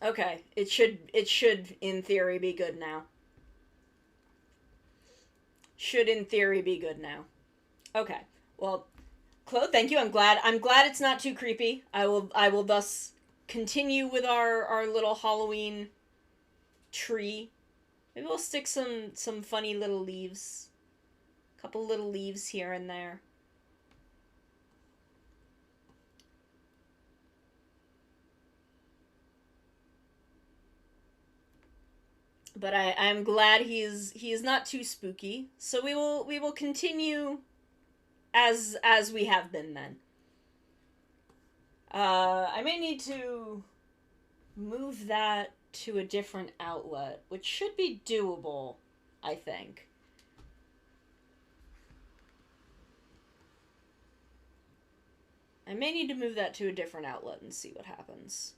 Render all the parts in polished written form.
Okay, it should in theory be good now. Should in theory be good now. Okay. Well, Claude, thank you. I'm glad it's not too creepy. I will thus continue with our little Halloween tree. Maybe we'll stick some funny little leaves. A couple little leaves here and there. But I'm glad he is not too spooky. So we will continue as we have been then. I may need to move that to a different outlet, which should be doable, I think. I may need to move that to a different outlet and see what happens.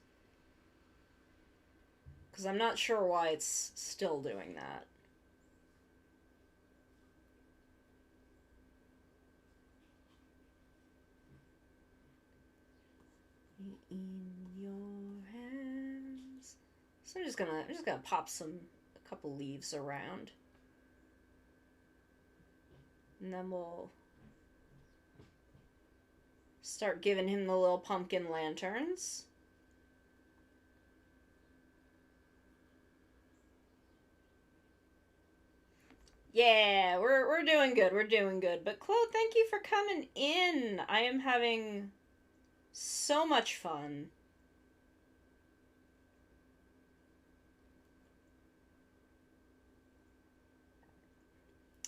Because I'm not sure why it's still doing that. In your hands. So I'm just gonna pop a couple leaves around. And then we'll start giving him the little pumpkin lanterns. Yeah, we're doing good. We're doing good. But Claude, thank you for coming in. I am having so much fun.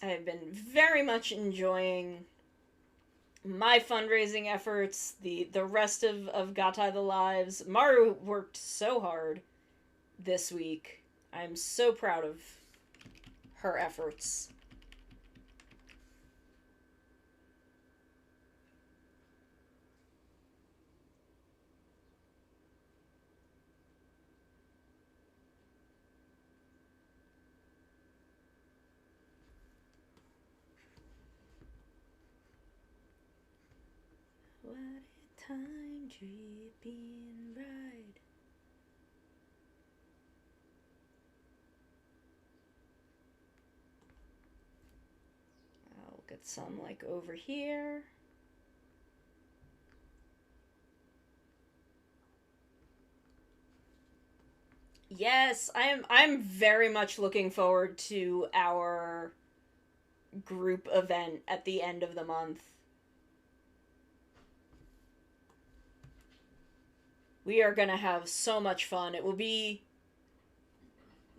I have been very much enjoying my fundraising efforts, the rest of Gatai the Lives. Maru worked so hard this week. I'm so proud of her efforts. What a time dripping ride. I'll get some like over here. Yes, I'm very much looking forward to our group event at the end of the month. We are gonna have so much fun. It will be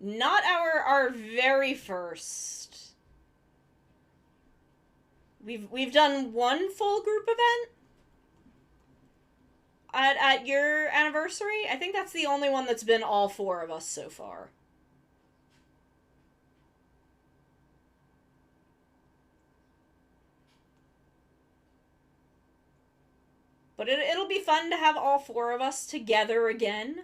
not our very first. We've done one full group event at your anniversary. I think that's the only one that's been all four of us so far. But it'll be fun to have all four of us together again.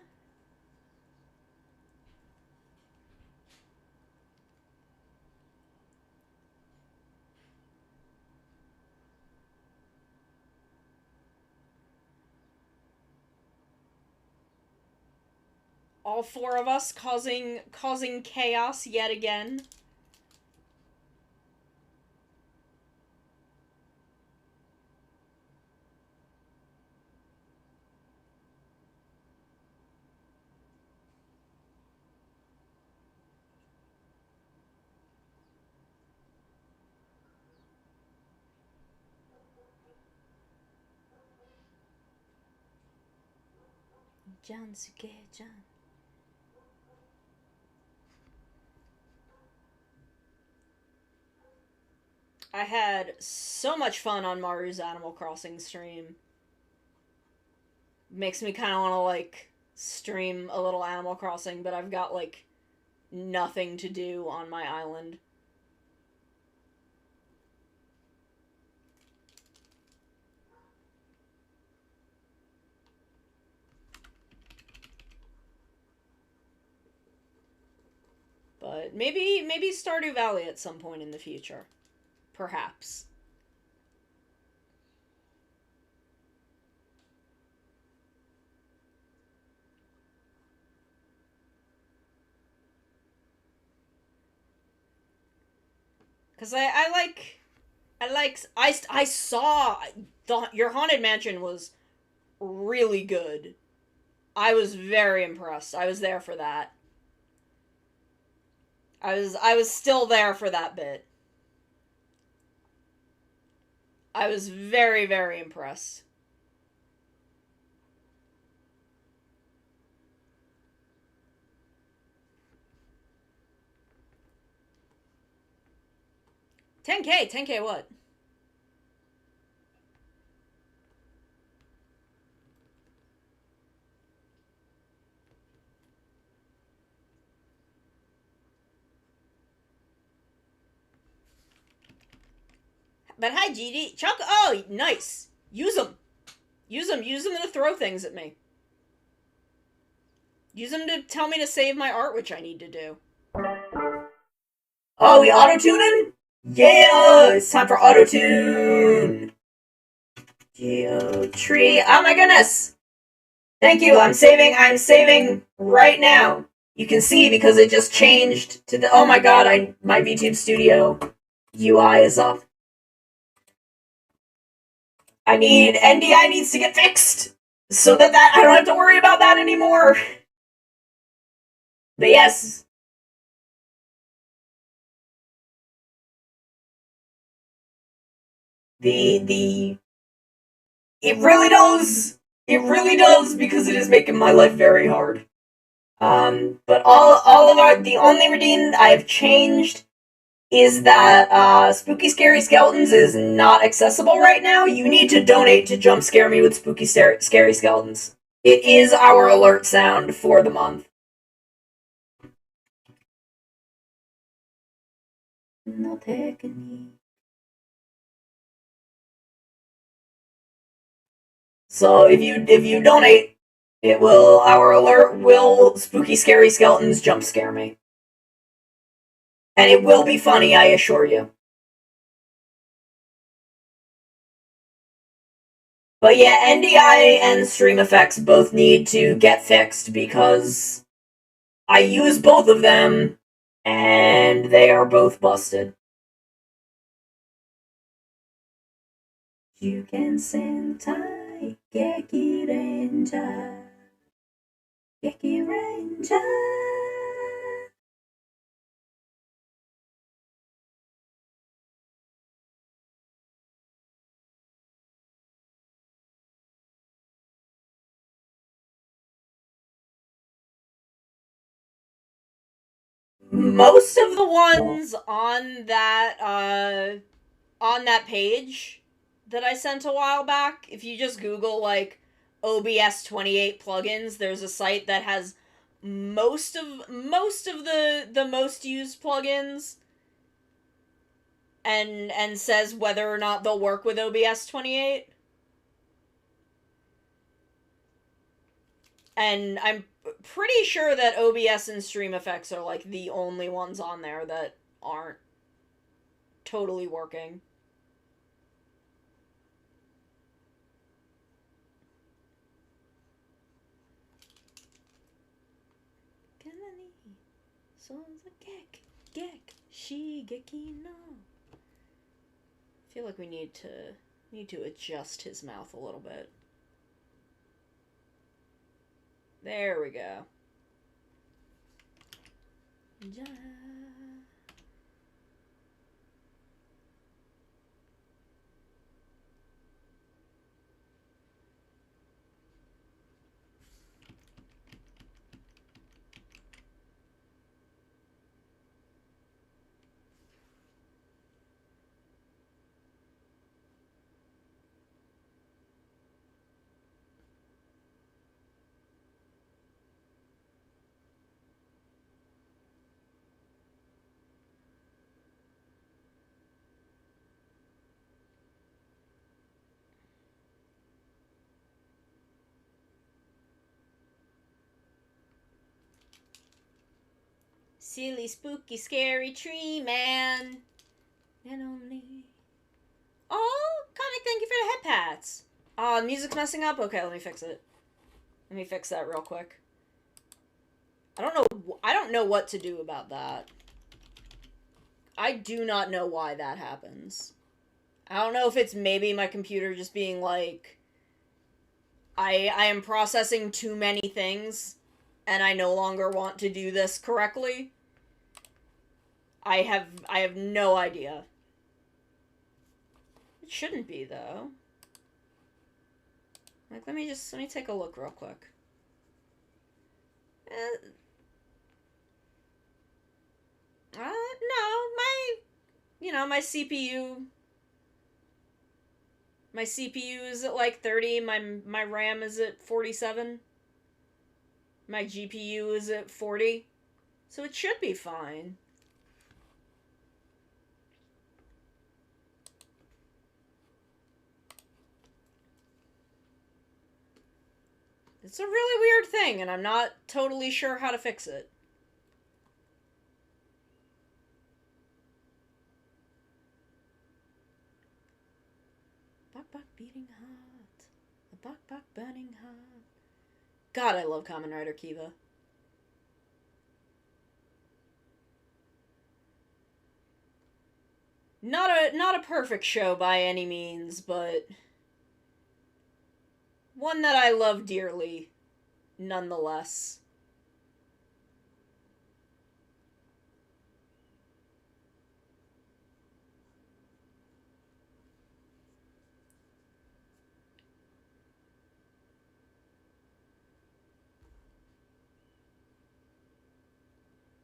All four of us causing chaos yet again. Jansuke-chan. I had so much fun on Maru's Animal Crossing stream. Makes me kind of want to like stream a little Animal Crossing, but I've got like nothing to do on my island. But maybe Stardew Valley at some point in the future. Perhaps. Cause I saw your Haunted Mansion was really good. I was very impressed. I was there for that. I was still there for that bit. I was very, very impressed. $10K what? But hi, GD. Chuck, oh, nice. Use them. Use them to throw things at me. Use them to tell me to save my art, which I need to do. Oh, we auto-tuning? Yeah, it's time for auto-tune. Geotree. Oh my goodness. Thank you. I'm saving right now. You can see because it just changed to the, oh my god, my VTube Studio UI is up. NDI needs to get fixed so that I don't have to worry about that anymore. But yes. It really does. It really does, because it is making my life very hard. But all of the only routine I have changed is that Spooky Scary Skeletons is not accessible right now. You need to donate to jump scare me with Spooky Scary Skeletons. It is our alert sound for the month. No technique. So if you donate, our alert will Spooky Scary Skeletons jump scare me. And it will be funny, I assure you. But yeah, NDI and Stream Effects both need to get fixed because I use both of them and they are both busted. You can sentai Geki Renja. Geki Renja. Most of the ones on that page that I sent a while back, if you just Google like OBS 28 plugins, there's a site that has most of the most used plugins and says whether or not they'll work with OBS 28. And I'm pretty sure that OBS and Stream Effects are like the only ones on there that aren't totally working. Shigeki no. I feel like we need to adjust his mouth a little bit. There we go. Silly, spooky, scary tree man. And only. Oh, Comic, thank you for the head pats. Oh, the music's messing up? Okay, let me fix it. Let me fix that real quick. I don't know what to do about that. I do not know why that happens. I don't know if it's maybe my computer just being like, I am processing too many things, and I no longer want to do this correctly. I have no idea. It shouldn't be, though. Like, let me take a look real quick. No, my CPU... My CPU is at like 30, my RAM is at 47. My GPU is at 40. So it should be fine. It's a really weird thing, and I'm not totally sure how to fix it. Buck beating hot. A buck burning hot. God, I love Kamen Rider Kiva. Not a perfect show by any means, but one that I love dearly, nonetheless.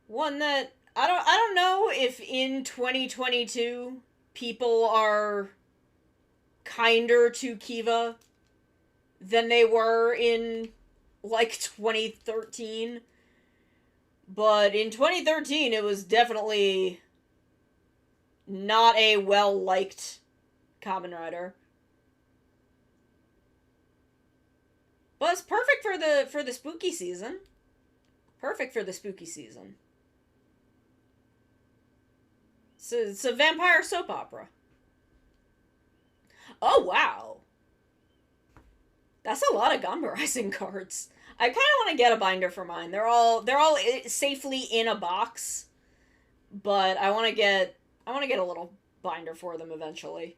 One that I don't know if in 2022 people are kinder to Kiva than they were in like 2013. But in 2013 it was definitely not a well-liked Kamen Rider. But it's perfect for the spooky season. Perfect for the spooky season. It's a vampire soap opera. Oh, wow. That's a lot of Gamba Rising cards. I kind of want to get a binder for mine. They're all safely in a box, but I want to get a little binder for them eventually.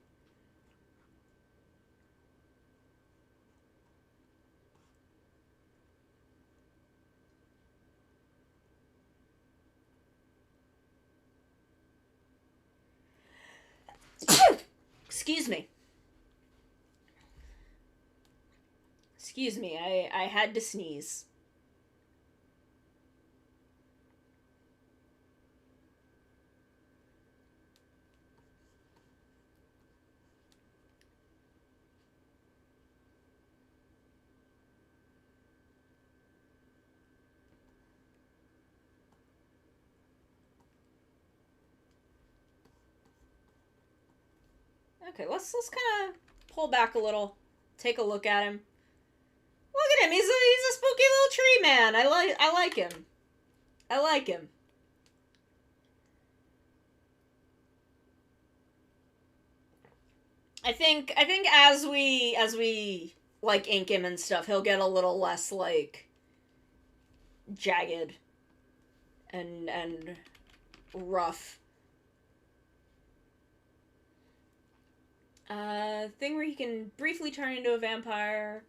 Excuse me. Excuse me, I had to sneeze. Okay, let's kind of pull back a little, take a look at him. Look at him. He's a spooky little tree man. I like him. I like him. I think as we like ink him and stuff, he'll get a little less like jagged and rough. Thing where he can briefly turn into a vampire.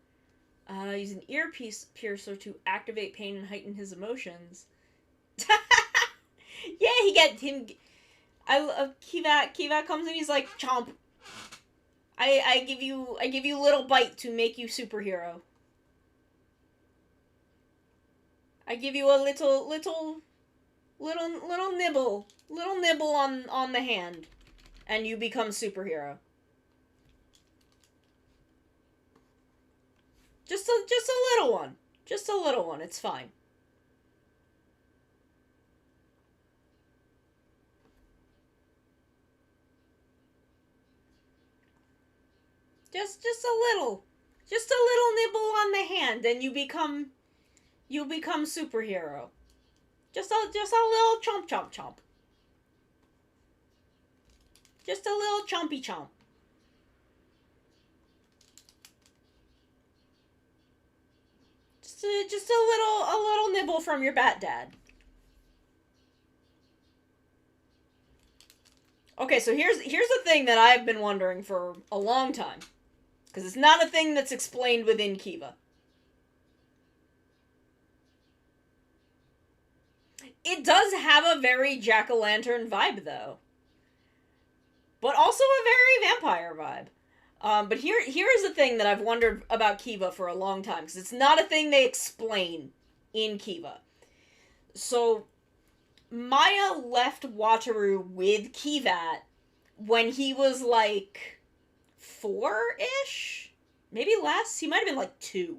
Use an ear piercer to activate pain and heighten his emotions. Yeah, he get him. Kiva comes in. He's like, chomp. I give you little bite to make you superhero. I give you a little nibble on the hand, and you become superhero. Just a little one. Just a little one. It's fine. Just a little nibble on the hand, and you become superhero. Just a little chomp. Just a little chompy chomp. Just a little nibble from your bat dad. Okay, so here's the thing that I've been wondering for a long time. Because it's not a thing that's explained within Kiva. It does have a very jack-o'-lantern vibe, though. But also a very vampire vibe. But here's the thing that I've wondered about Kiva for a long time, because it's not a thing they explain in Kiva. So, Maya left Wataru with Kivat when he was like 4-ish? Maybe less? He might have been like 2.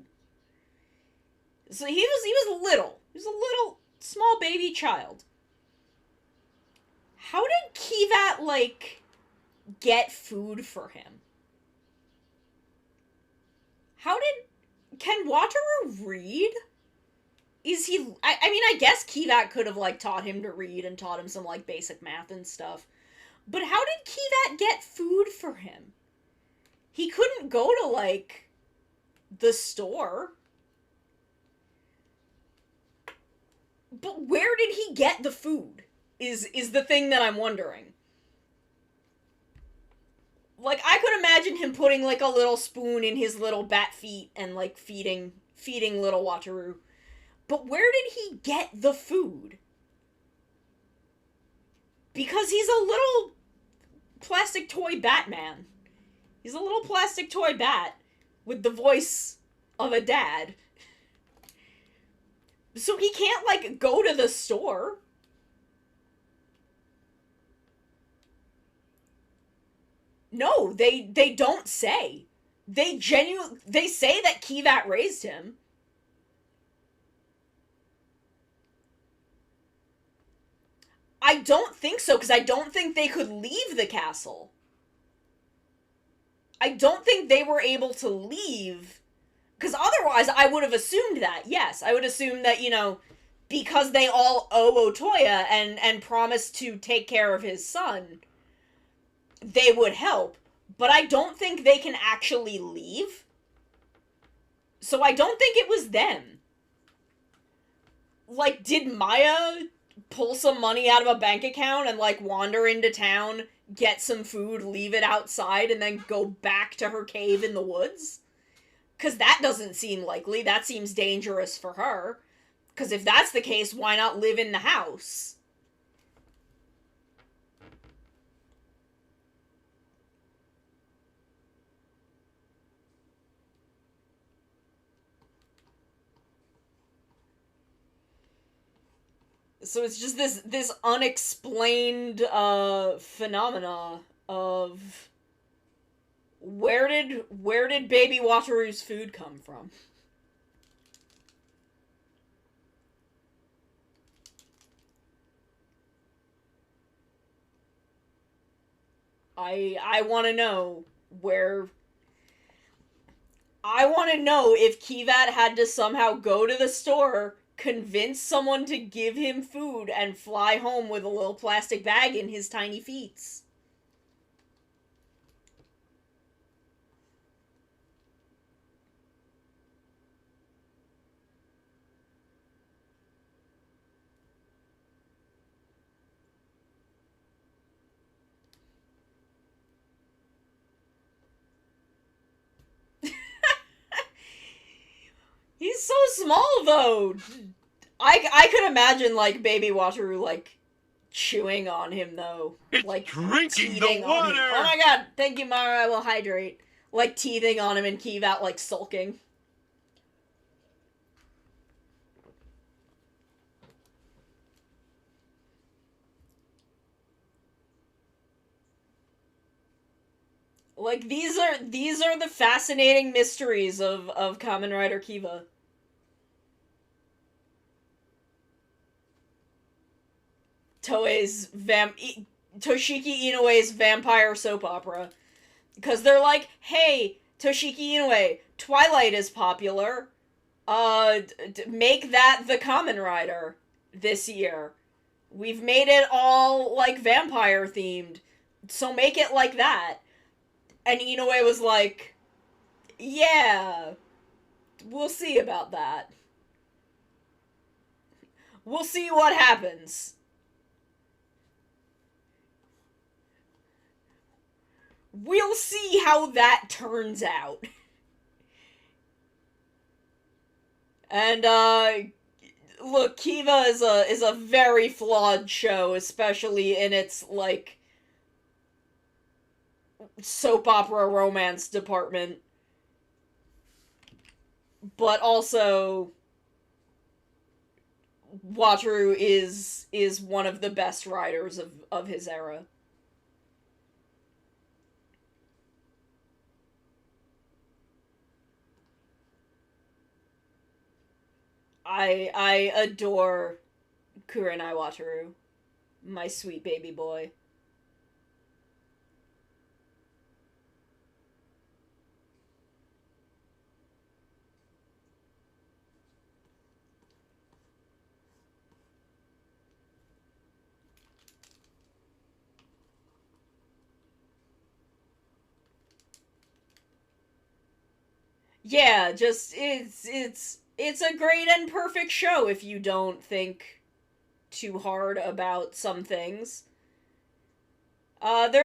So he was little. He was a little small baby child. How did Kivat, like, get food for him? Can Wataru read? Is he, I mean, I guess Kivat could have, like, taught him to read and taught him some, like, basic math and stuff. But how did Kivat get food for him? He couldn't go to, like, the store. But where did he get the food? Is the thing that I'm wondering. Like, I could imagine him putting, like, a little spoon in his little bat feet and, like, feeding little Wataru. But where did he get the food? Because he's a little plastic toy Batman. He's a little plastic toy bat with the voice of a dad. So he can't, like, go to the store. No, they don't say. They say that Kivat raised him. I don't think so, because I don't think they could leave the castle. I don't think they were able to leave, because otherwise I would have assumed that, yes. I would assume that, you know, because they all owe Otoya and promised to take care of his son, they would help. But I don't think they can actually leave. So I don't think it was them. Like, did Maya pull some money out of a bank account and, like, wander into town, get some food, leave it outside, and then go back to her cave in the woods? Because that doesn't seem likely. That seems dangerous for her. Because if that's the case, why not live in the house? So it's just this unexplained phenomena of where did baby Wataru's food come from? I want to know where. I want to know if Kivat had to somehow go to the store, convince someone to give him food, and fly home with a little plastic bag in his tiny feet. He's so small, though! I could imagine, like, baby Wataru, like, chewing on him, though. It's like, drinking teething the on him. water! Oh my god, thank you, Mara, I will hydrate. Like, teething on him and Kivat, like, sulking. Like, these are the fascinating mysteries of Kamen Rider Kiva. Toshiki Inoue's vampire soap opera. Because they're like, hey, Toshiki Inoue, Twilight is popular. Make that the Kamen Rider this year. We've made it all, like, vampire themed. So make it like that. And Inoue was like, yeah, we'll see about that. We'll see what happens. we'll see how that turns out. And, look, Kiva is a very flawed show, especially in its, like, soap opera romance department. But also, Wataru is one of the best writers of his era. I adore Kurenai Wataru, my sweet baby boy. Yeah, just it's a great and perfect show if you don't think too hard about some things. There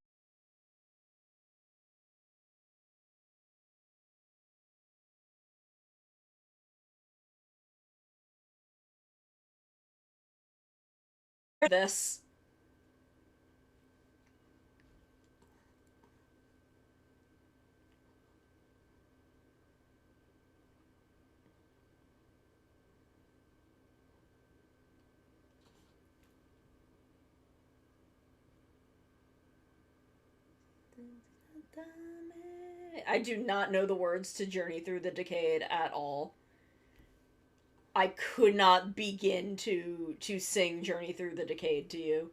this. I do not know the words to Journey Through the Decade at all. I could not begin to sing Journey Through the Decade to you.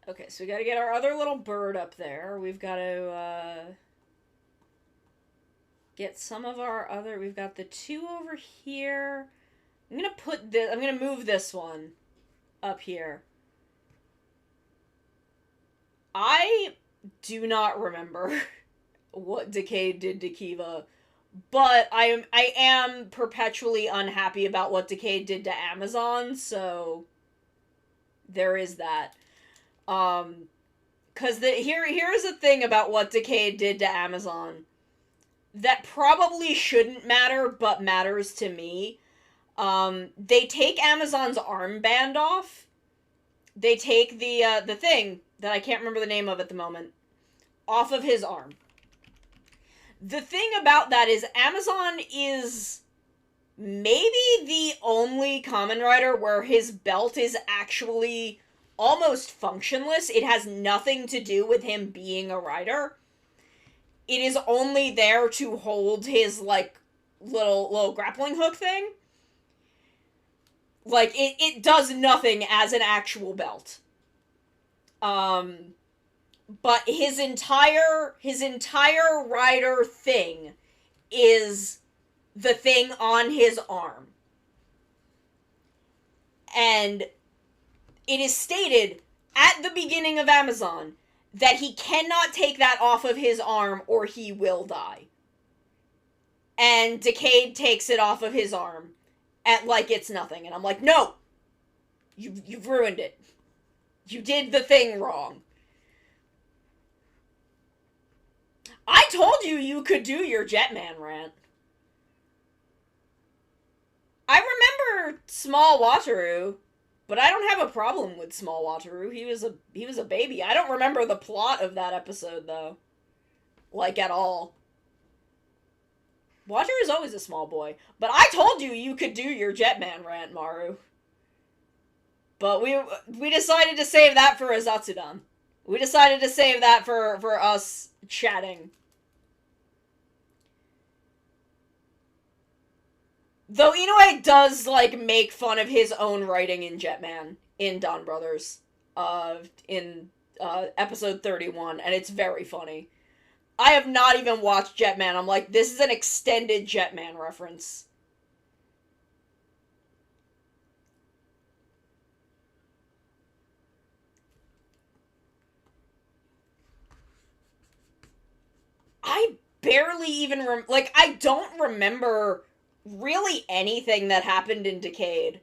Okay, so we gotta get our other little bird up there. We've got to, get some of our other... We've got the two over here. I'm gonna put this... I'm gonna move this one up here. I do not remember what Decade did to Kiva, but I am perpetually unhappy about what Decade did to Amazon, so there is that. Cause here's the thing about what Decade did to Amazon that probably shouldn't matter, but matters to me. They take Amazon's armband off. They take the thing that I can't remember the name of at the moment off of his arm. The thing about that is Amazon is maybe the only Kamen Rider where his belt is actually almost functionless. It has nothing to do with him being a rider. It is only there to hold his, like, little grappling hook thing. Like, it does nothing as an actual belt. But his entire rider thing is the thing on his arm. And it is stated at the beginning of Amazon that he cannot take that off of his arm or he will die. And Decade takes it off of his arm at like it's nothing. And I'm like, no! You've ruined it. You did the thing wrong. I told you you could do your Jetman rant. I remember Small Wataru, but I don't have a problem with Small Wataru. He was a baby. I don't remember the plot of that episode though. Like at all. Wataru is always a small boy. But I told you you could do your Jetman rant, Maru. But we decided to save that for Azatsudan. We decided to save that for us chatting. Though Inoue does, like, make fun of his own writing in Jetman in Don Brothers, in episode 31, and it's very funny. I have not even watched Jetman. I'm like, this is an extended Jetman reference. I barely even like, I don't remember really anything that happened in Decade.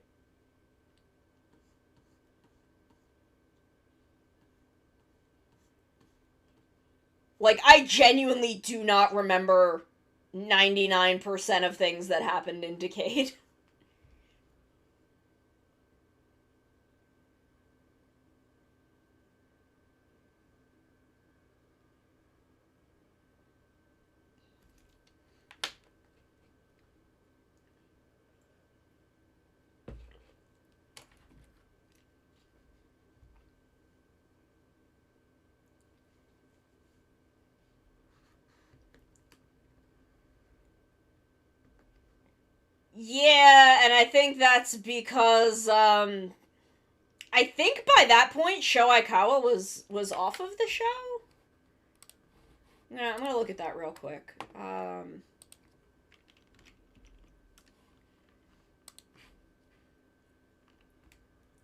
Like, I genuinely do not remember 99% of things that happened in Decade. Yeah, and I think that's because I think by that point Sho Aikawa was off of the show. Yeah, I'm gonna look at that real quick.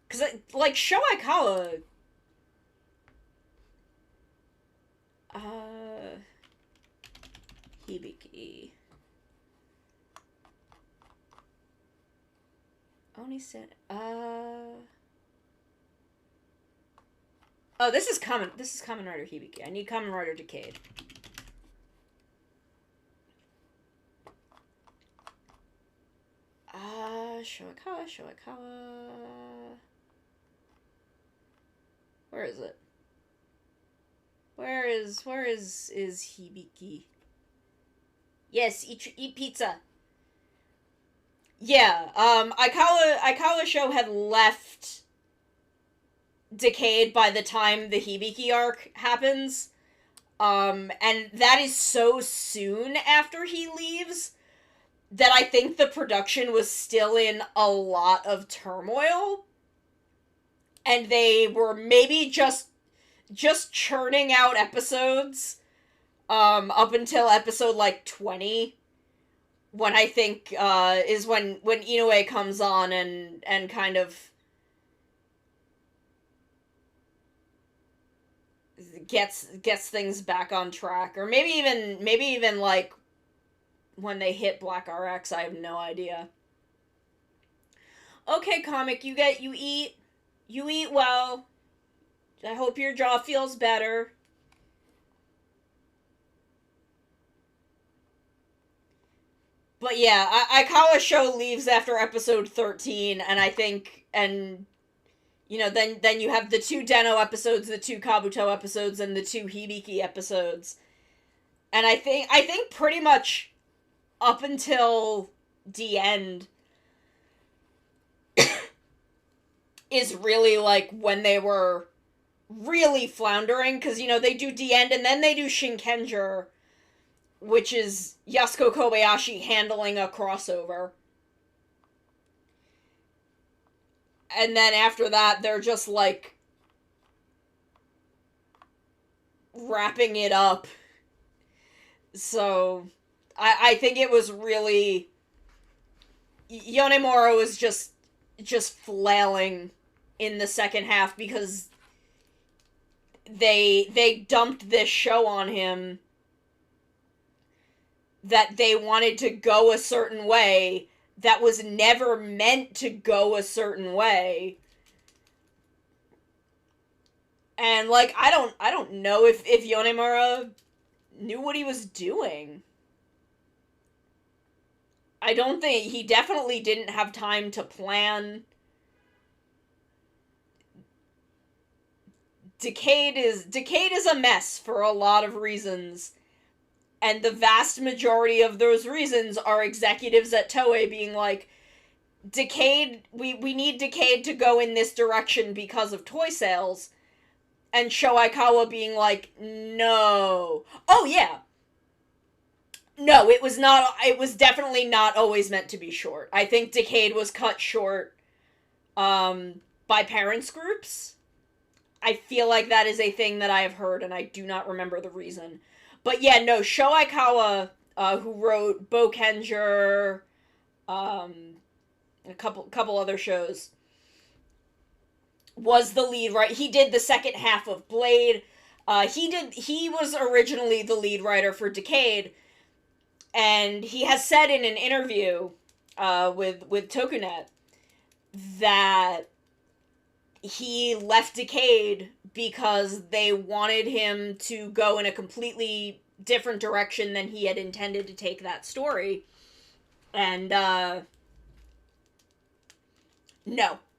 Cause like Sho Aikawa, Hibiki. Oni said, oh, this is Kamen Rider Hibiki. I need Kamen Rider Decade. Sho Aikawa. Where is it? Where is Hibiki? Yes, eat pizza. Yeah, Aikawa Sho had left Decade by the time the Hibiki arc happens. And that is so soon after he leaves that I think the production was still in a lot of turmoil. And they were maybe just churning out episodes up until episode like 20, when I think is when Inoue comes on and kind of gets things back on track, or maybe even like when they hit Black RX. I have no idea. Okay, comic, you eat well. I hope your jaw feels better. But yeah, Aikawa Sho leaves after episode 13, and I think, and you know, then you have the 2 Den-O episodes, the 2 Kabuto episodes, and the 2 Hibiki episodes. And I think pretty much up until the end is really like when they were really floundering, because, you know, they do the end and then they do Shinkenger, which is Yasuko Kobayashi handling a crossover. And then after that, they're just like wrapping it up. So I think it was really, Yonemura was just flailing in the second half because they dumped this show on him that they wanted to go a certain way that was never meant to go a certain way. And like, I don't know if Yonemura knew what he was doing. I don't think, he definitely didn't have time to plan. Decade is a mess for a lot of reasons. And the vast majority of those reasons are executives at Toei being like, Decade, we need Decade to go in this direction because of toy sales. And Sho Aikawa being like, no. Oh, yeah. No, it was definitely not always meant to be short. I think Decade was cut short by parents groups. I feel like that is a thing that I have heard, and I do not remember the reason. But yeah, no, Sho Aikawa, who wrote Bokenger, a couple other shows, was the lead, right? He did the second half of Blade. He was originally the lead writer for Decade, and he has said in an interview with Tokunet that he left Decade because they wanted him to go in a completely different direction than he had intended to take that story. And no,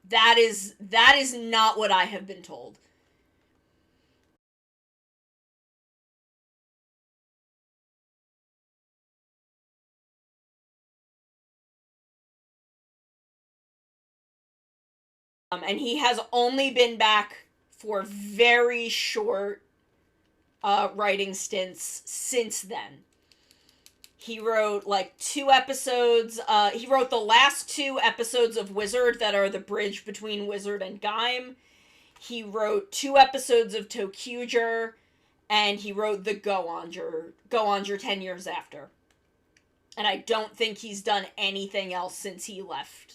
that is not what I have been told. And he has only been back for very short writing stints since then. He wrote like 2 episodes. He wrote the last 2 episodes of Wizard that are the bridge between Wizard and Gaim. He wrote 2 episodes of Tokuger, and he wrote the Go-Onger 10 years after. And I don't think he's done anything else since he left.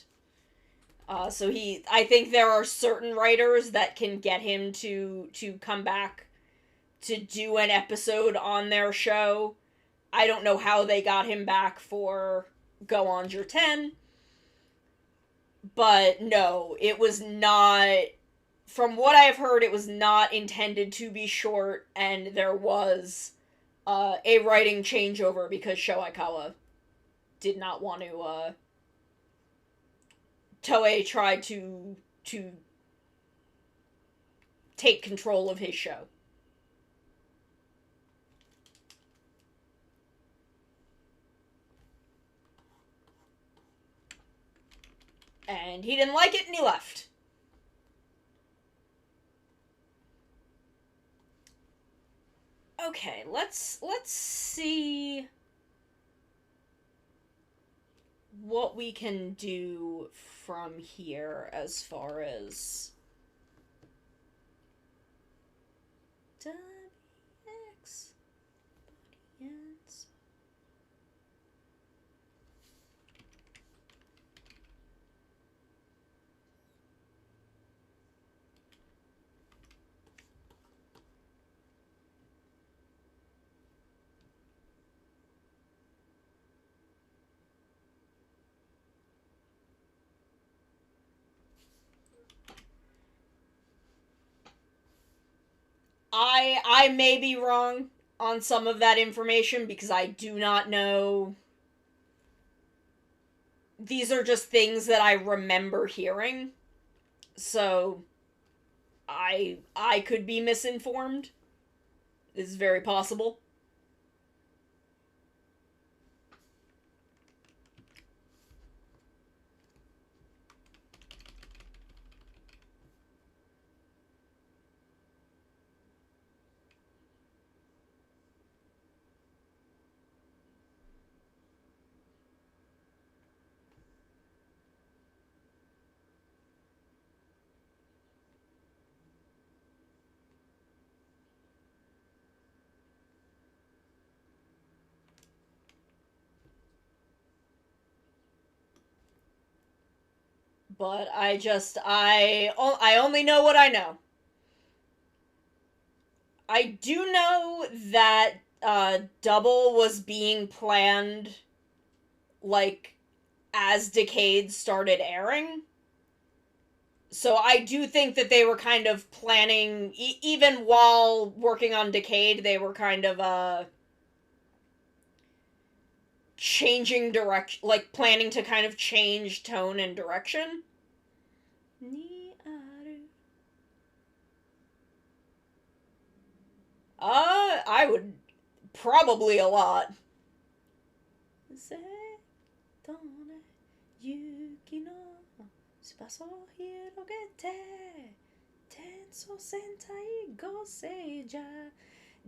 I think there are certain writers that can get him to come back to do an episode on their show. I don't know how they got him back for Go-Onger 10. But no, it was not... From what I've heard, it was not intended to be short, and there was a writing changeover because Sho Aikawa did not want to... Toei tried to take control of his show. And he didn't like it, and he left. Okay, let's see what we can do from here as far as WX audience. I may be wrong on some of that information because I do not know. These are just things that I remember hearing. So I could be misinformed. This is very possible. But I only know what I know. I do know that Double was being planned, like, as Decade started airing. So I do think that they were kind of planning, even while working on Decade, they were kind of, changing direction, like, planning to kind of change tone and direction. I would probably a lot.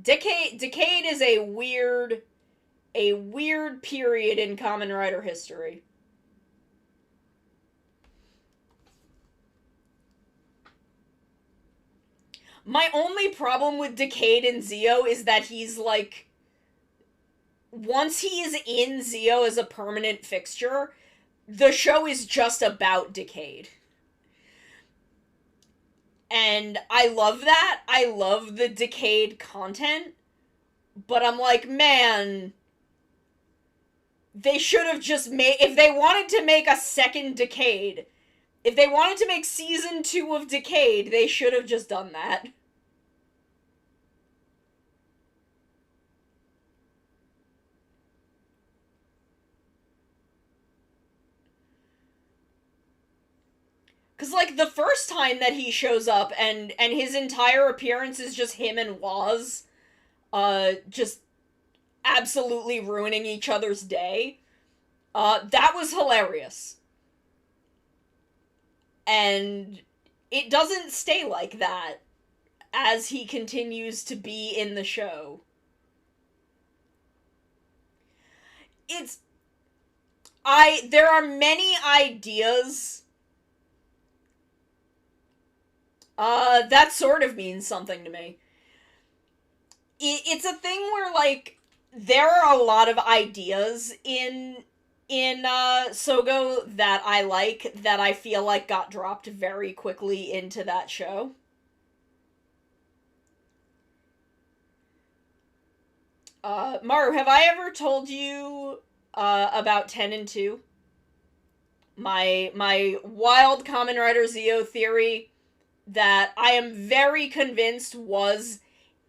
Decade is a weird period in Kamen Rider history. My only problem with Decade and Zio is that he's like, once he's in Zio as a permanent fixture, the show is just about Decade. And I love that. I love the Decade content. But I'm like, man, they should have just made... If they wanted to make a second Decade, if they wanted to make season 2 of Decade, they should have just done that. Because, like, the first time that he shows up and his entire appearance is just him and Waz, just absolutely ruining each other's day, that was hilarious. And it doesn't stay like that as he continues to be in the show. There are many ideas. That sort of means something to me. It's a thing where, like, there are a lot of ideas in Sogo that I like, that I feel like got dropped very quickly into that show. Maru, have I ever told you, about 10 and 2? My wild Kamen Rider Zeo theory that I am very convinced was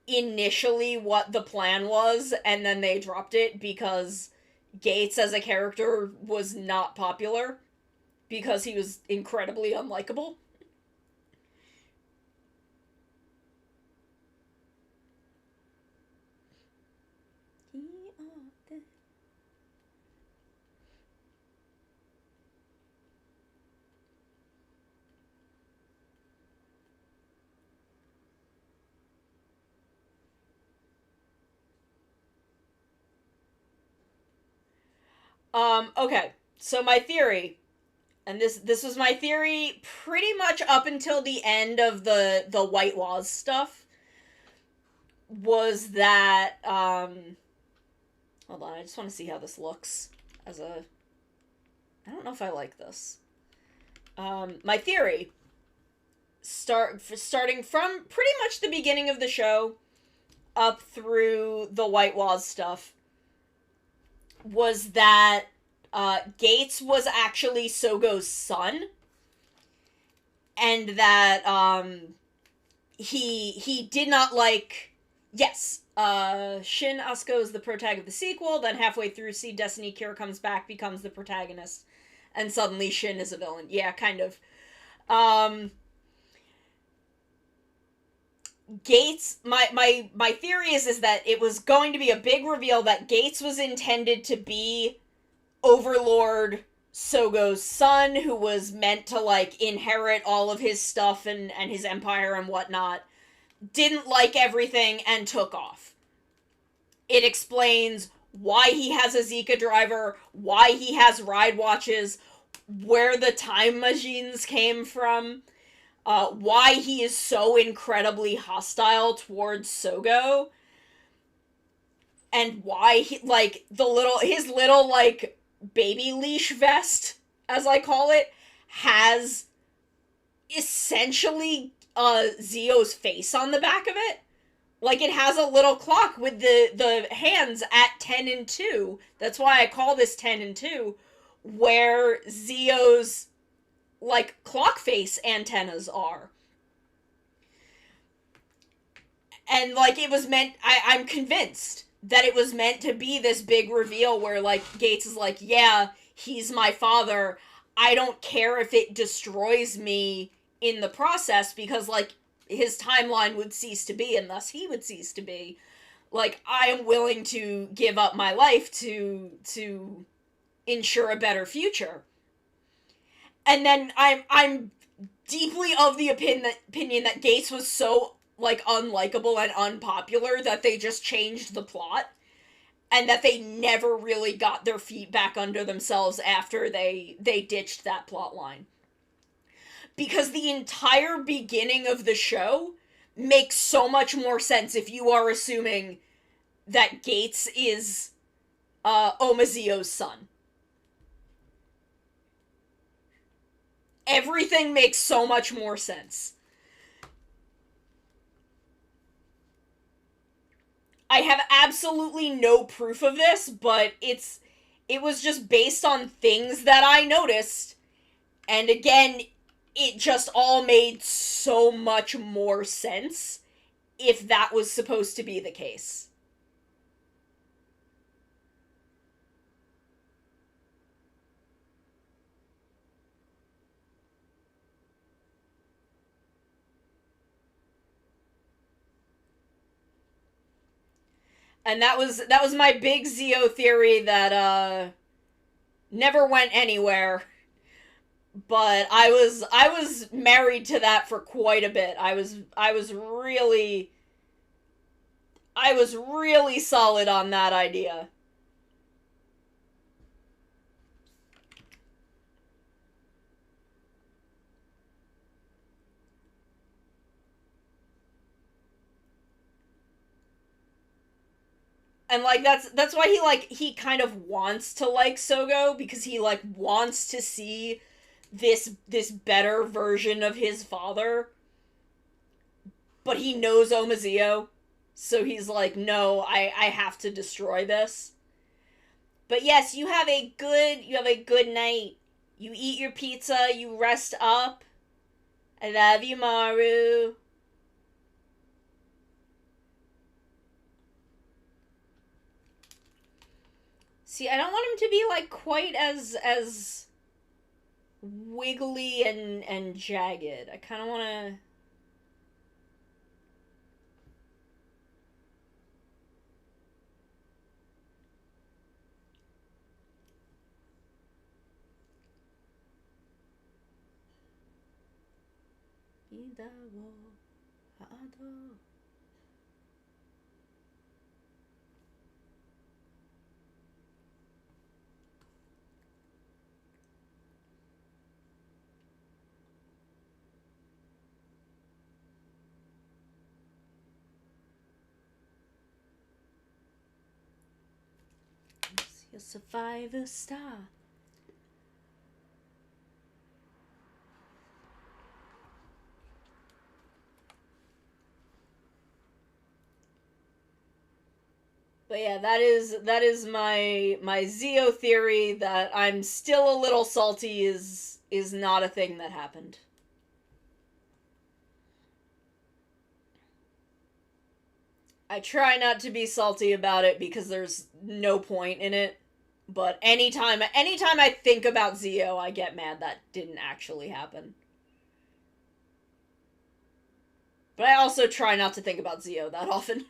initially what the plan was, and then they dropped it because Gates as a character was not popular, because he was incredibly unlikable. Okay, so my theory, and this was my theory pretty much up until the end of the White Waz stuff, was that, hold on, I just want to see how this looks as a... I don't know if I like this. My theory, starting from pretty much the beginning of the show up through the White Waz stuff, was that Gates was actually Sogo's son, and that he did not like... Yes, Shin Asuko is the protagonist of the sequel, then halfway through Seed Destiny, Kira comes back, becomes the protagonist, and suddenly Shin is a villain. Yeah, kind of. Gates, my theory is that it was going to be a big reveal that Gates was intended to be Overlord Sogo's son, who was meant to, like, inherit all of his stuff and his empire and whatnot, didn't like everything and took off. It explains why he has a Zika driver, why he has ride watches, where the time machines came from, why he is so incredibly hostile towards Sogo, and why he, like, his little, like, baby leash vest, as I call it, has essentially Zeo's face on the back of it. Like, it has a little clock with the hands at 10 and 2. That's why I call this 10 and 2, where Zeo's, like, clock face antennas are. And, like, it was meant... I'm convinced that it was meant to be this big reveal where, like, Gates is like, yeah, he's my father. I don't care if it destroys me in the process, because, like, his timeline would cease to be, and thus he would cease to be. Like, I am willing to give up my life to ensure a better future. And then I'm deeply of the opinion that Gates was so, like, unlikable and unpopular that they just changed the plot, and that they never really got their feet back under themselves after they ditched that plot line. Because the entire beginning of the show makes so much more sense if you are assuming that Gates is Omazio's son. Everything makes so much more sense. I have absolutely no proof of this, but it was just based on things that I noticed. And again, it just all made so much more sense if that was supposed to be the case. And that was my big Zio theory that never went anywhere. But I was married to that for quite a bit. I was really solid on that idea. And like that's why he kind of wants to like Sogo, because he like wants to see this better version of his father. But he knows Omazeo, so he's like, no, I have to destroy this. But yes, you have a good night. You eat your pizza, you rest up. I love you, Maru. See, I don't want him to be like quite as wiggly and jagged. I kind of want to. You'll survive a star. But yeah, that is my Zio theory that I'm still a little salty is not a thing that happened. I try not to be salty about it because there's no point in it. But anytime I think about Zio, I get mad that didn't actually happen. But I also try not to think about Zio that often.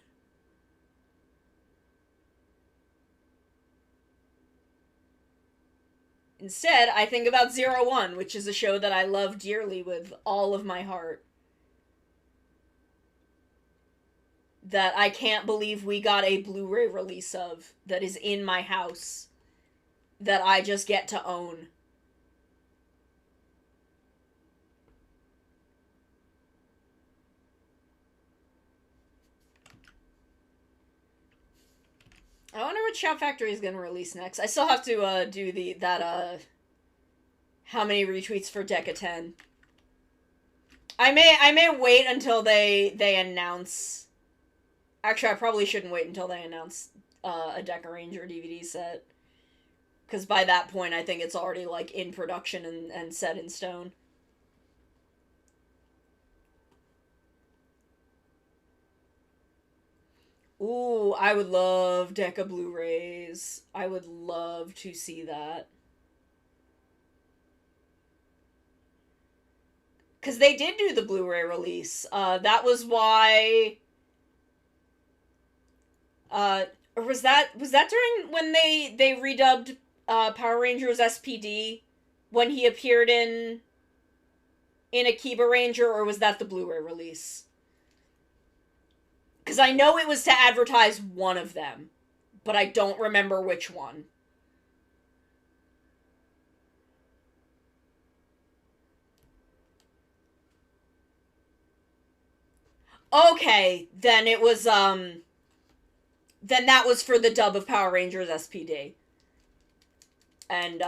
Instead, I think about 01, which is a show that I love dearly with all of my heart. That I can't believe we got a Blu-ray release of, that is in my house, that I just get to own. I wonder what Shout Factory is gonna release next. I still have to do how many retweets for Deca 10. I may wait until they announce. Actually, I probably shouldn't wait until they announce a Deca Ranger DVD set, because by that point I think it's already like in production and set in stone. Ooh, I would love Deca Blu-rays. I would love to see that. Because they did do the Blu-ray release. That was why... or was that during when they redubbed Power Rangers SPD? When he appeared in Akiba Ranger, or was that the Blu-ray release? Because I know it was to advertise one of them, but I don't remember which one. Okay, then it was, then that was for the dub of Power Rangers SPD. And,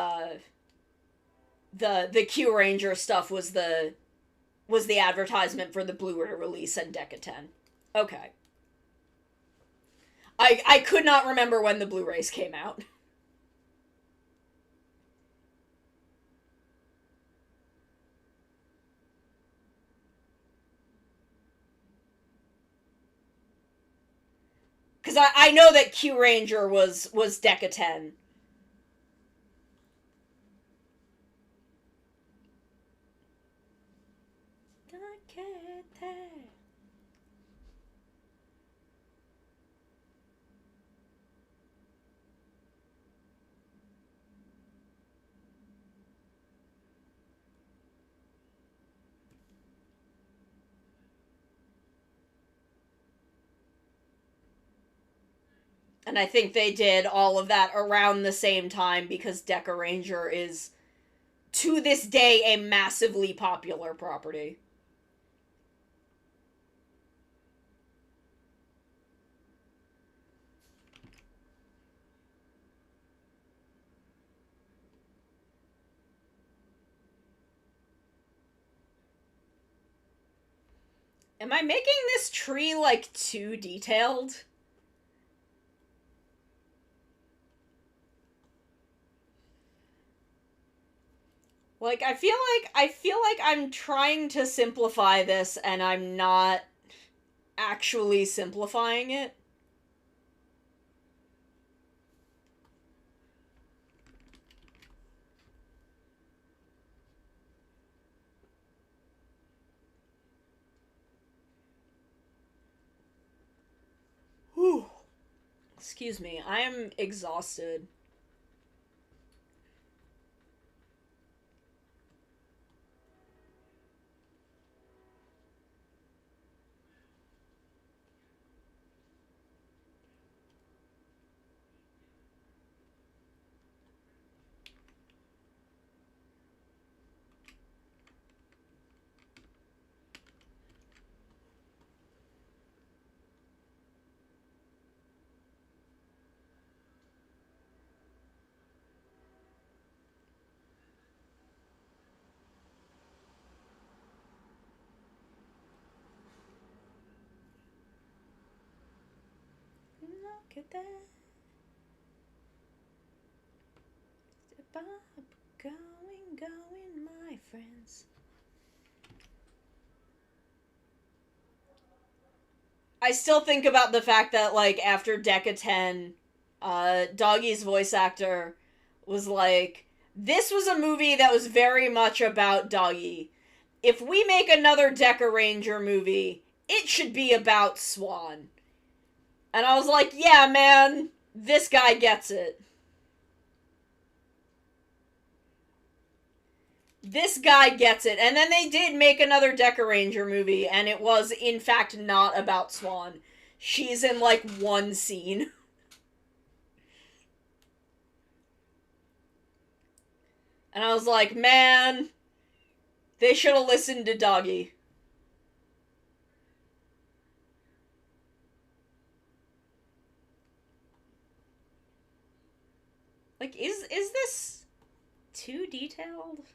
the Q Ranger stuff was the advertisement for the Blu-ray release and Deca 10. Okay. I could not remember when the Blu-rays came out. Because I know that Q Ranger was Deca 10. And I think they did all of that around the same time because Deca Ranger is, to this day, a massively popular property. Am I making this tree, like, too detailed? Like, I feel like I'm trying to simplify this and I'm not actually simplifying it. Whew. Excuse me, I am exhausted. Look at that. Step up, going, my friends. I still think about the fact that, like, after Deca 10, Doggy's voice actor was like, this was a movie that was very much about Doggy. If we make another Deca Ranger movie, it should be about Swan. And I was like, yeah, man, this guy gets it. This guy gets it. And then they did make another Deca Ranger movie, and it was, in fact, not about Swan. She's in, like, one scene. And I was like, man, they should have listened to Doggy. Like, is this too detailed?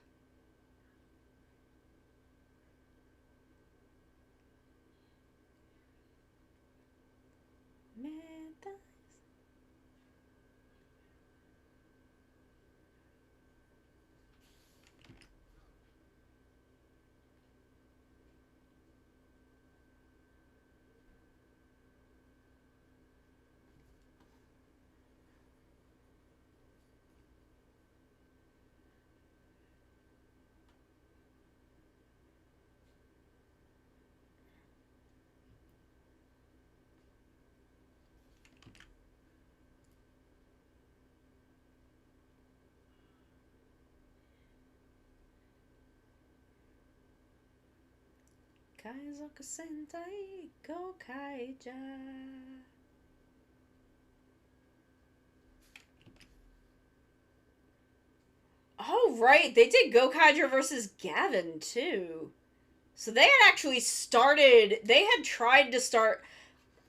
Kaizoku Sentai Gokaija. Oh, right. They did Gokaiger versus Gavin, too. So they had actually started... They had tried to start...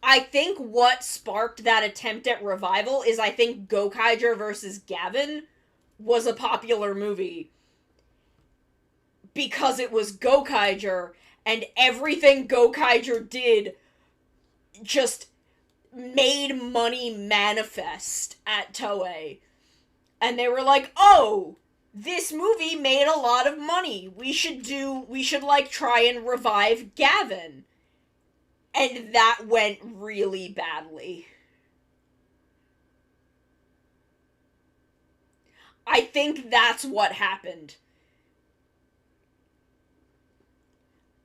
I think what sparked that attempt at revival is I think Gokaiger versus Gavin was a popular movie. Because it was Gokaiger, and everything Gokaiger did just made money manifest at Toei. And they were like, oh, this movie made a lot of money. We should like try and revive Gavin. And that went really badly. I think that's what happened.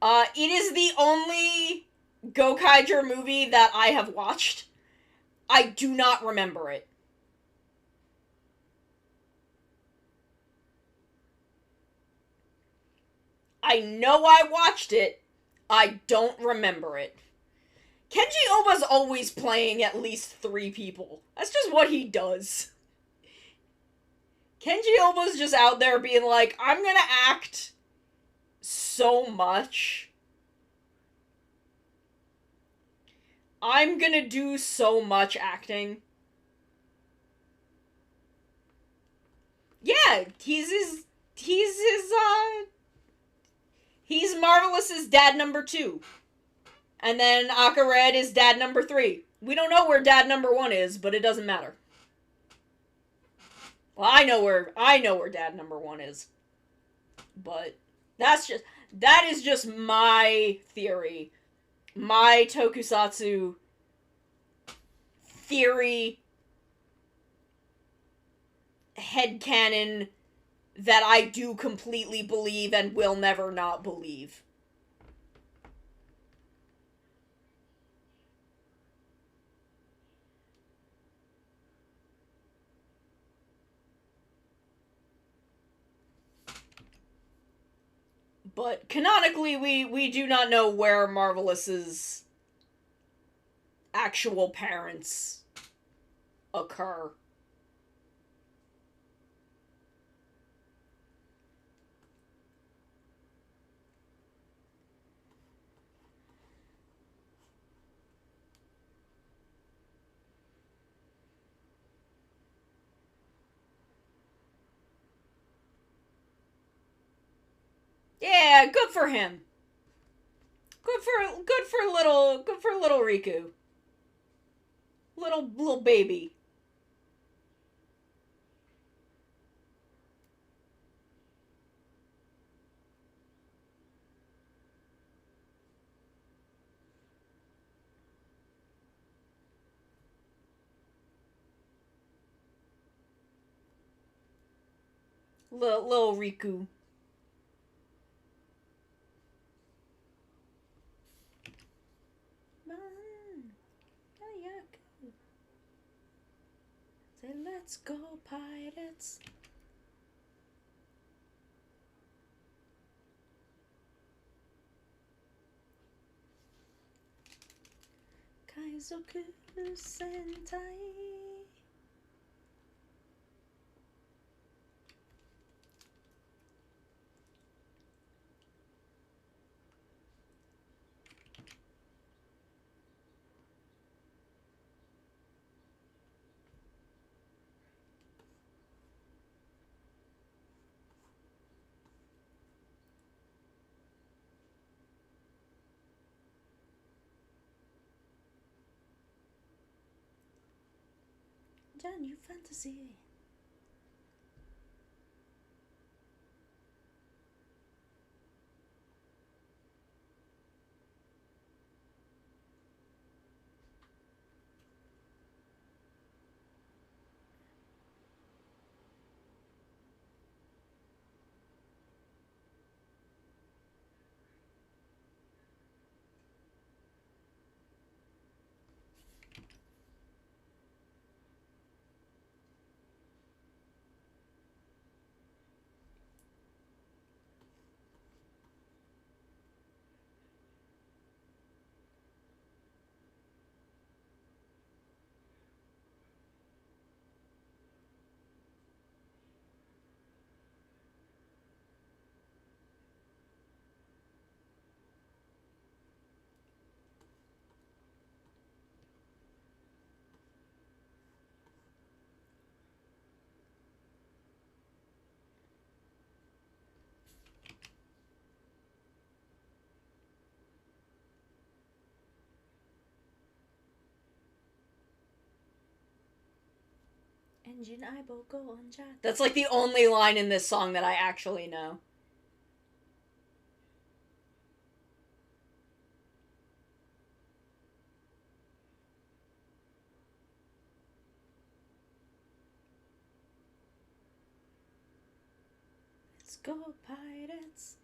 It is the only Gokaiger movie that I have watched. I do not remember it. I know I watched it. I don't remember it. Kenji Oba's always playing at least 3 people. That's just what he does. Kenji Oba's just out there being like, I'm gonna act so much. I'm gonna do so much acting. Yeah, he's Marvelous's dad number 2. And then Akared is dad number 3. We don't know where dad number 1 is, but it doesn't matter. Well, I know where dad number 1 is. But that is just my theory. My tokusatsu theory headcanon that I do completely believe and will never not believe. But canonically, we do not know where Marvelous's actual parents occur. Yeah, good for him. Good for little Riku. Little baby. Little Riku. Say, let's go, pirates. Kaizoku Sentai. John, you fantasy. Engine eyeball go on chat. That's like the only line in this song that I actually know. Let's go, pirates.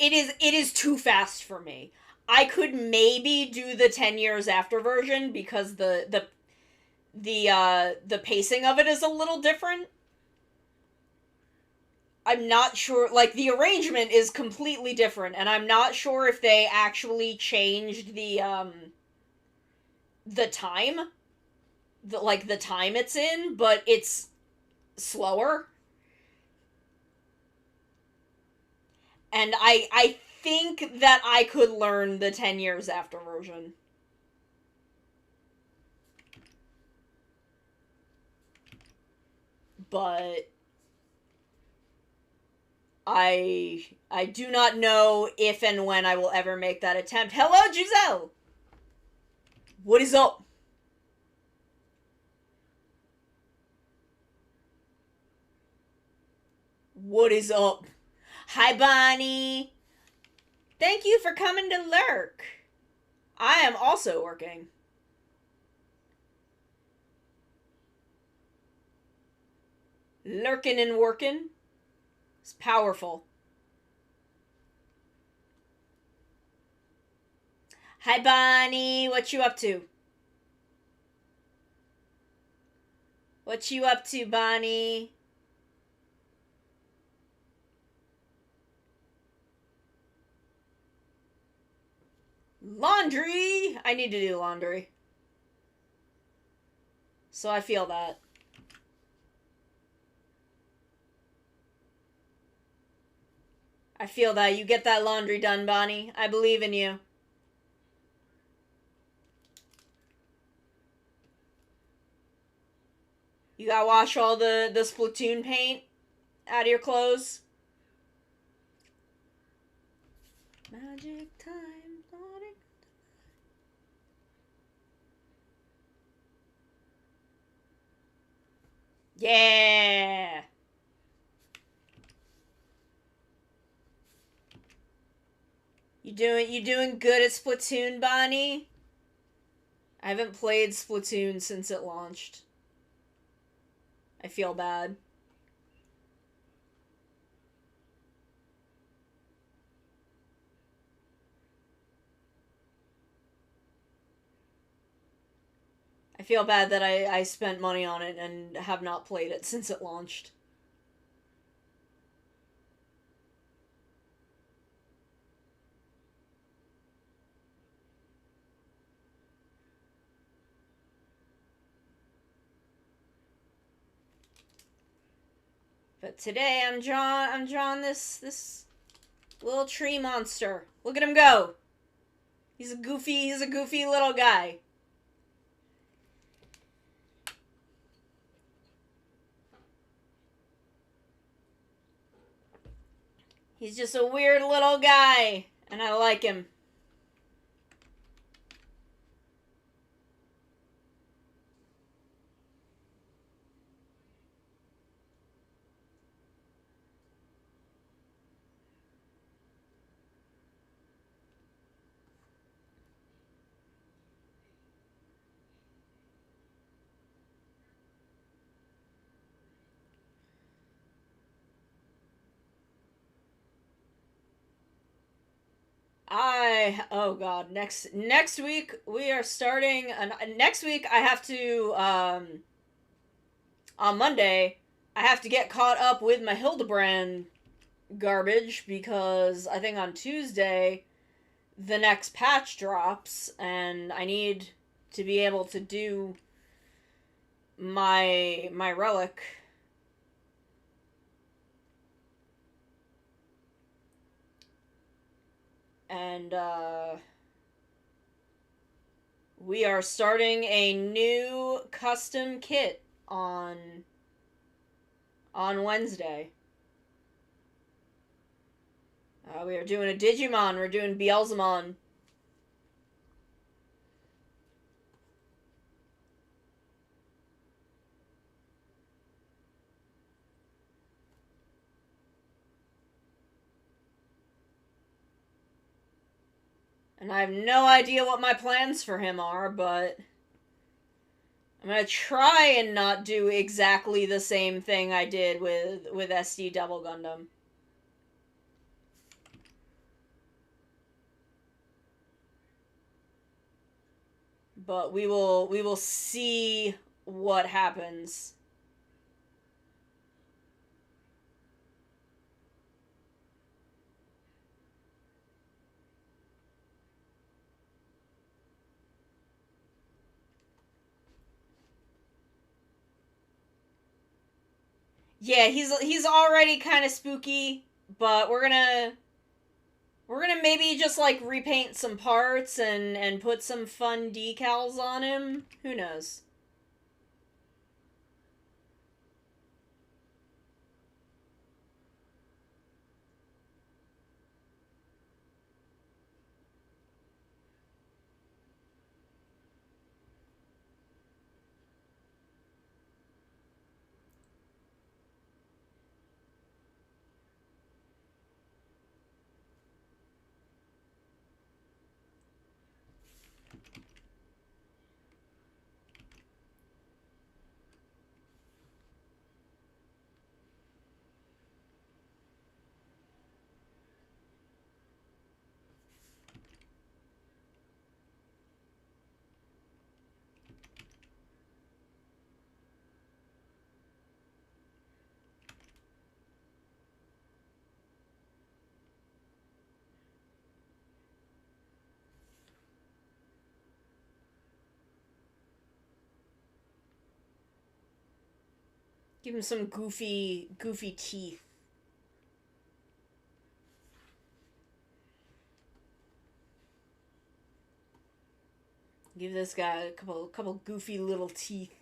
It is too fast for me. I could maybe do the 10 years after version because the pacing of it is a little different. I'm not sure, like, the arrangement is completely different, and I'm not sure if they actually changed the time, the time it's in, but it's slower. And I think that I could learn the 10 years after version. But I do not know if and when I will ever make that attempt. Hello, Giselle! What is up? What is up? Hi, Bonnie! Thank you for coming to lurk. I am also working. Lurking and working. It's powerful. Hi, Bonnie. What you up to? What you up to, Bonnie? Laundry! I need to do laundry. So I feel that. I feel that. You get that laundry done, Bonnie. I believe in you. You gotta wash all the Splatoon paint out of your clothes. Magic time. Yeah! You doing good at Splatoon, Bonnie? I haven't played Splatoon since it launched. I feel bad. I feel bad that I spent money on it and have not played it since it launched. But today I'm drawing this little tree monster. Look at him go. He's a goofy little guy. He's just a weird little guy, and I like him. Oh god, next week we are starting next week I have to on Monday I have to get caught up with my Hildebrand garbage because I think on Tuesday the next patch drops and I need to be able to do my relic. And we are starting a new custom kit on on Wednesday. We are doing a Digimon. We're doing Beelzemon. And I have no idea what my plans for him are, but I'm gonna try and not do exactly the same thing I did with SD Double Gundam. But we will see what happens. Yeah, he's already kind of spooky, but we're gonna maybe just like repaint some parts and put some fun decals on him. Who knows? Give him some goofy teeth. Give this guy a couple goofy little teeth.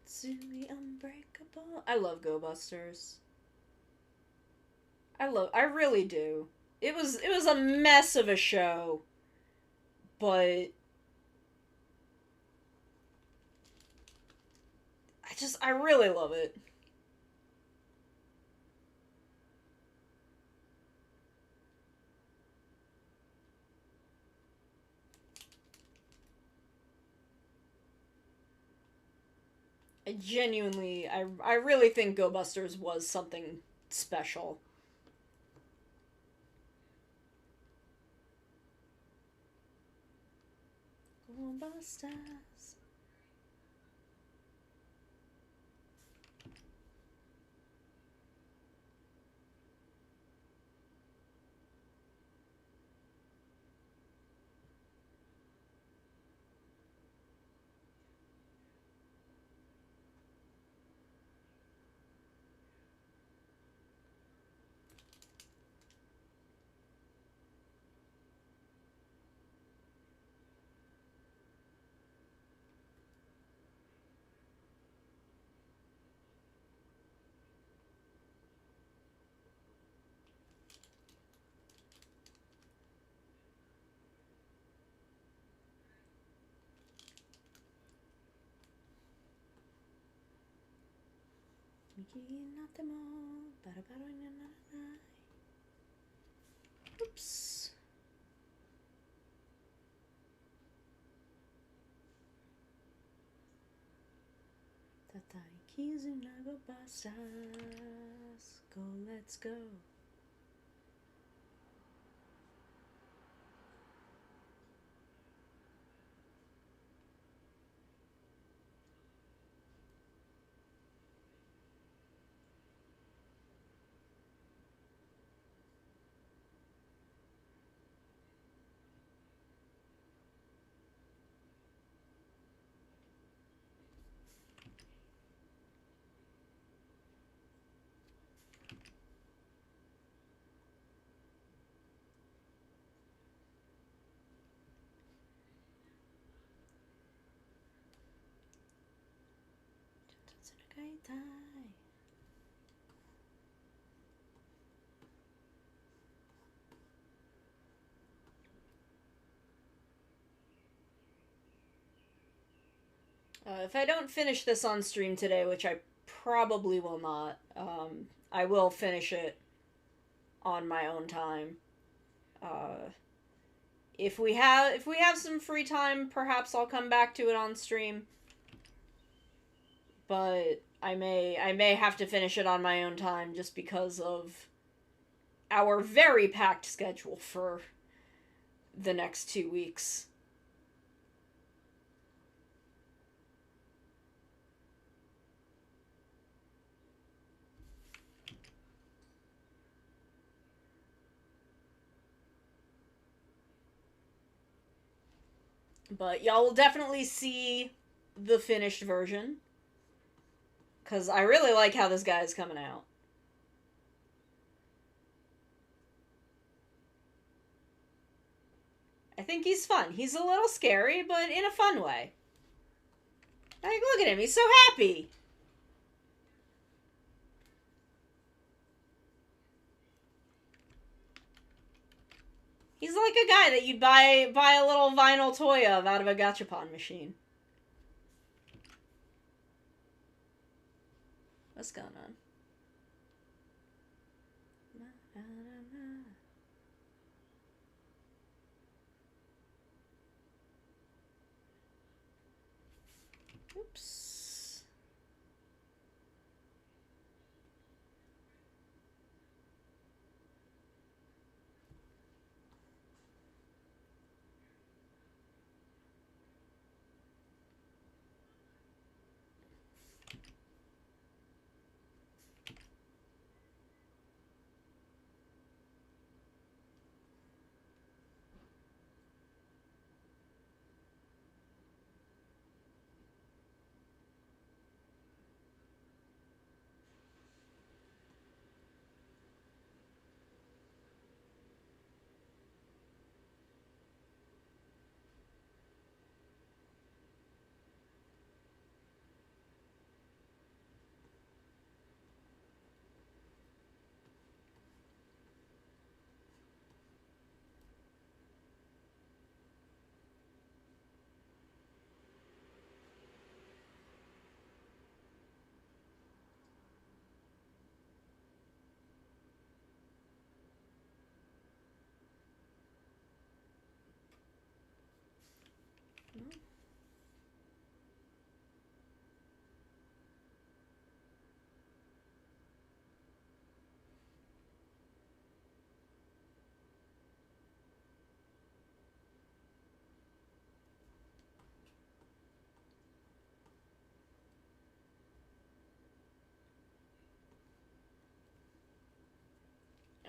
Tsumi Unbreakable. I love Go Busters. I really do. It was a mess of a show, but I really love it. I really think Go Busters was something special. Go Busters. Oops. Go, let's go. If I don't finish this on stream today, which I probably will not, I will finish it on my own time. If we have some free time, perhaps I'll come back to it on stream. But I may have to finish it on my own time just because of our very packed schedule for the next 2 weeks. But y'all will definitely see the finished version. Because I really like how this guy is coming out. I think he's fun. He's a little scary, but in a fun way. Like, look at him. He's so happy. He's like a guy that you'd buy a little vinyl toy of out of a gachapon machine. What's going on? Oops.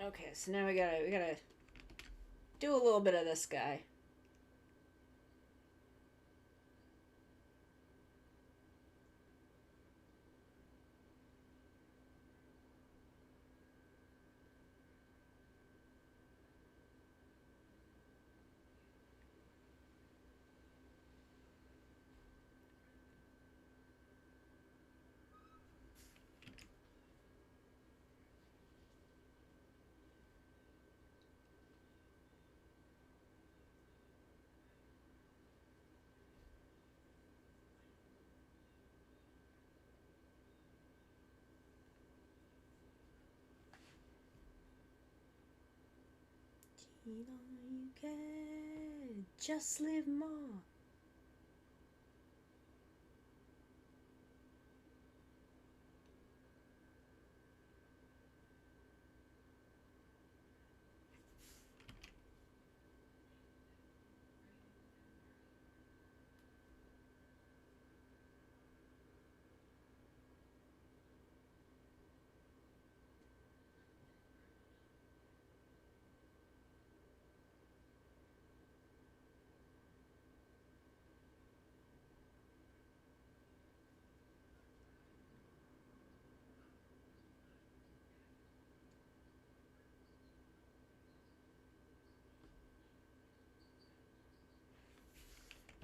Okay, so now we gotta do a little bit of this guy. You can just live more.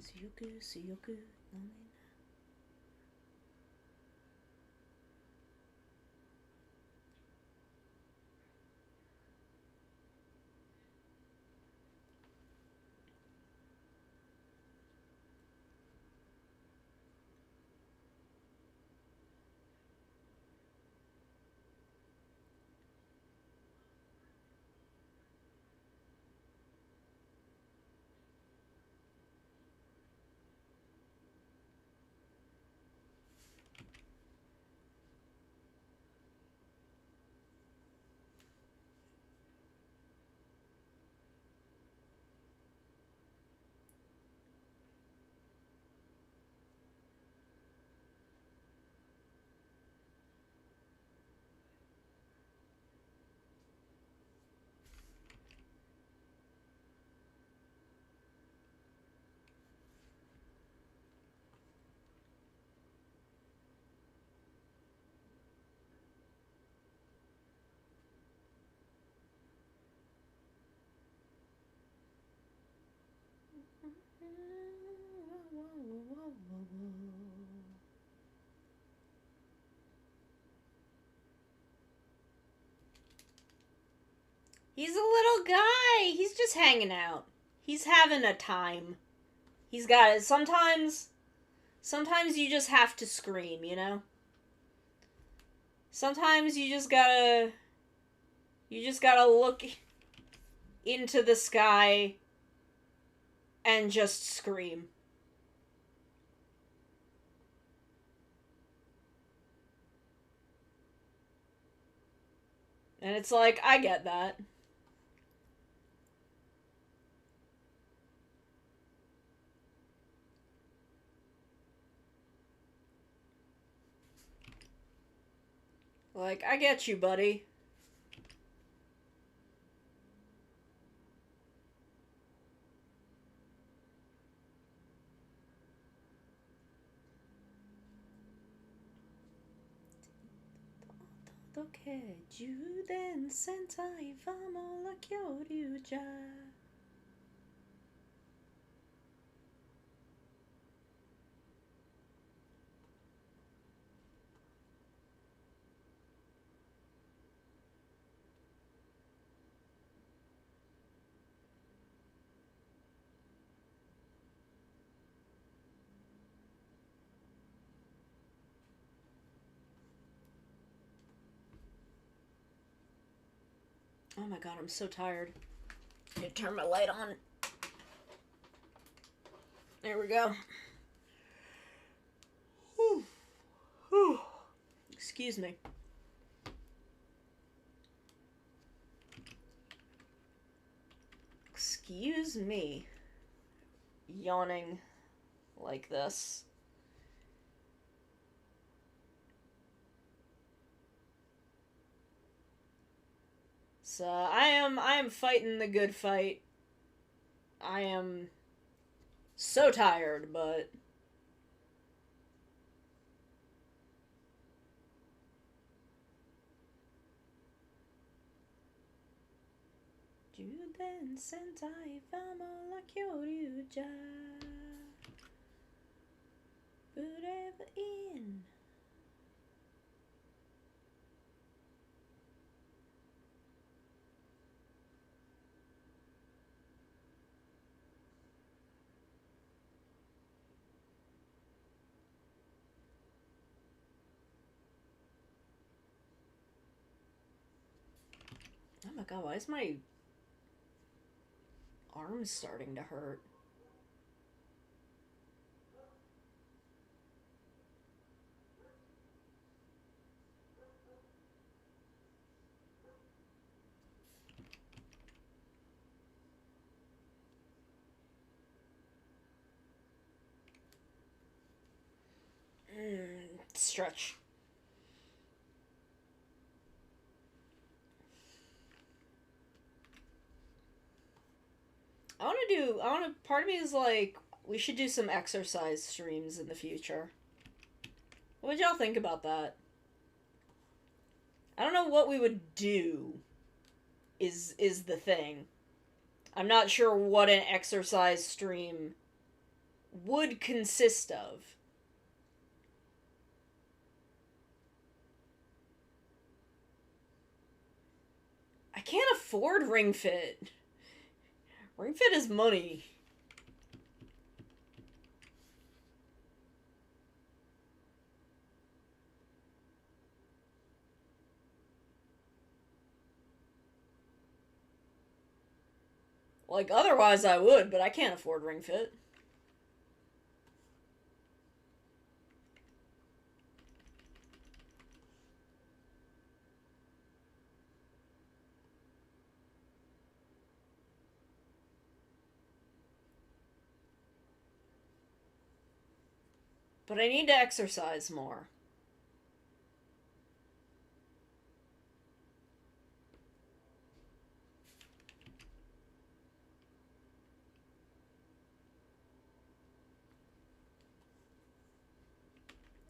Suyoku, Suyoku, He's a little guy. He's just hanging out. He's having a time. He's got it. Sometimes you just have to scream, you know? Sometimes you just gotta look into the sky and just scream. And it's like, I get that. Like, I get you, buddy. Che Juden sentai famo la Kyoryu già. Oh my god, I'm so tired. I need to turn my light on. There we go. Whew. Whew. Excuse me. Excuse me. Yawning like this. So I am fighting the good fight. I am so tired, but Juden sentai famo la Kyoryu già. Forever in. Oh my god, why is my arm starting to hurt? Stretch. Part of me is like, we should do some exercise streams in the future. What would y'all think about that? I don't know what we would do, is the thing. I'm not sure what an exercise stream would consist of. I can't afford Ring Fit. Ring Fit is money. Like, otherwise I would, but I can't afford Ring Fit. But I need to exercise more.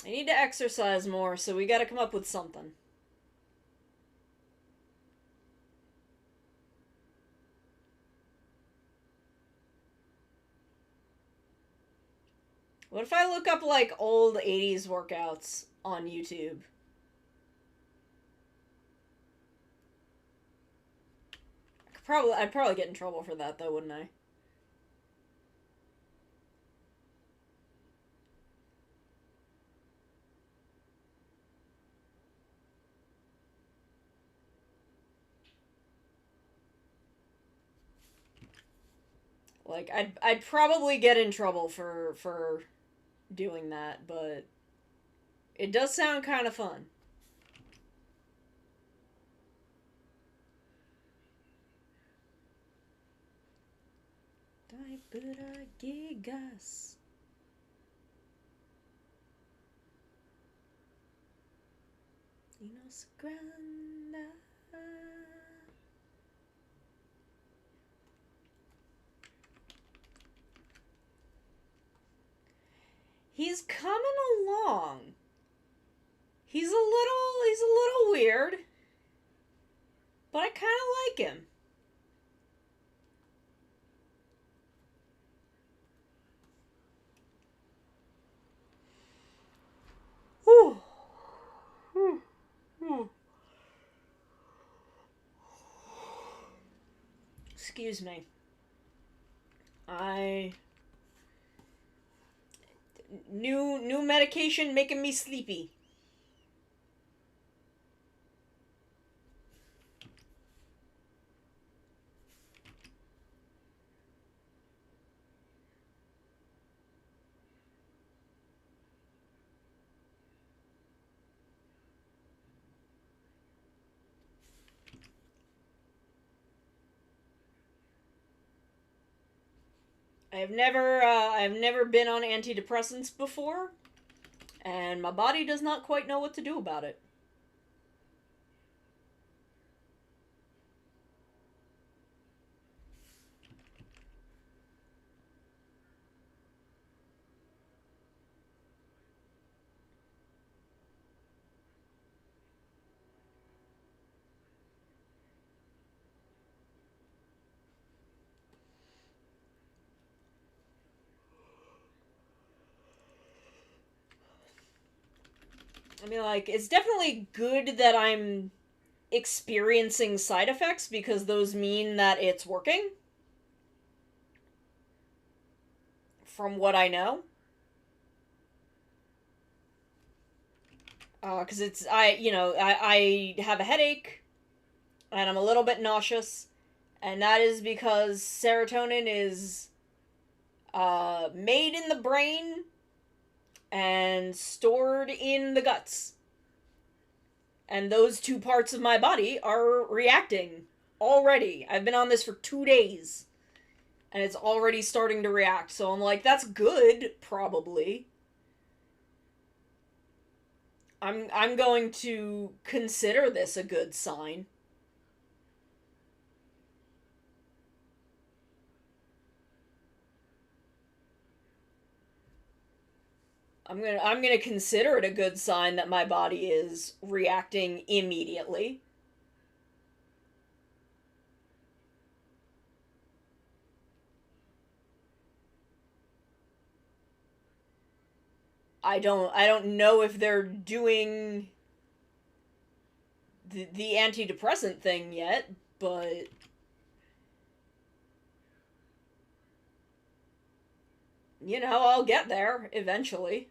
I need to exercise more, so we gotta come up with something. What if I look up, like, old 80s workouts on YouTube? I'd probably get in trouble for that, though, wouldn't I? Like, I'd probably get in trouble for doing that, but it does sound kind of fun. Dai para gigas. Y nos granda. He's coming along. He's a little weird, but I kind of like him. Whew. Excuse me. New medication making me sleepy. I've never been on antidepressants before, and my body does not quite know what to do about it. I mean, like, it's definitely good that I'm experiencing side effects because those mean that it's working. From what I know. Because I have a headache, and I'm a little bit nauseous, and that is because serotonin is made in the brain and stored in the guts. And those two parts of my body are reacting already. I've been on this for 2 days, and it's already starting to react. So I'm like, that's good, probably. I'm going to consider this a good sign. I'm gonna consider it a good sign that my body is reacting immediately. I don't know if they're doing the antidepressant thing yet, but you know, I'll get there eventually.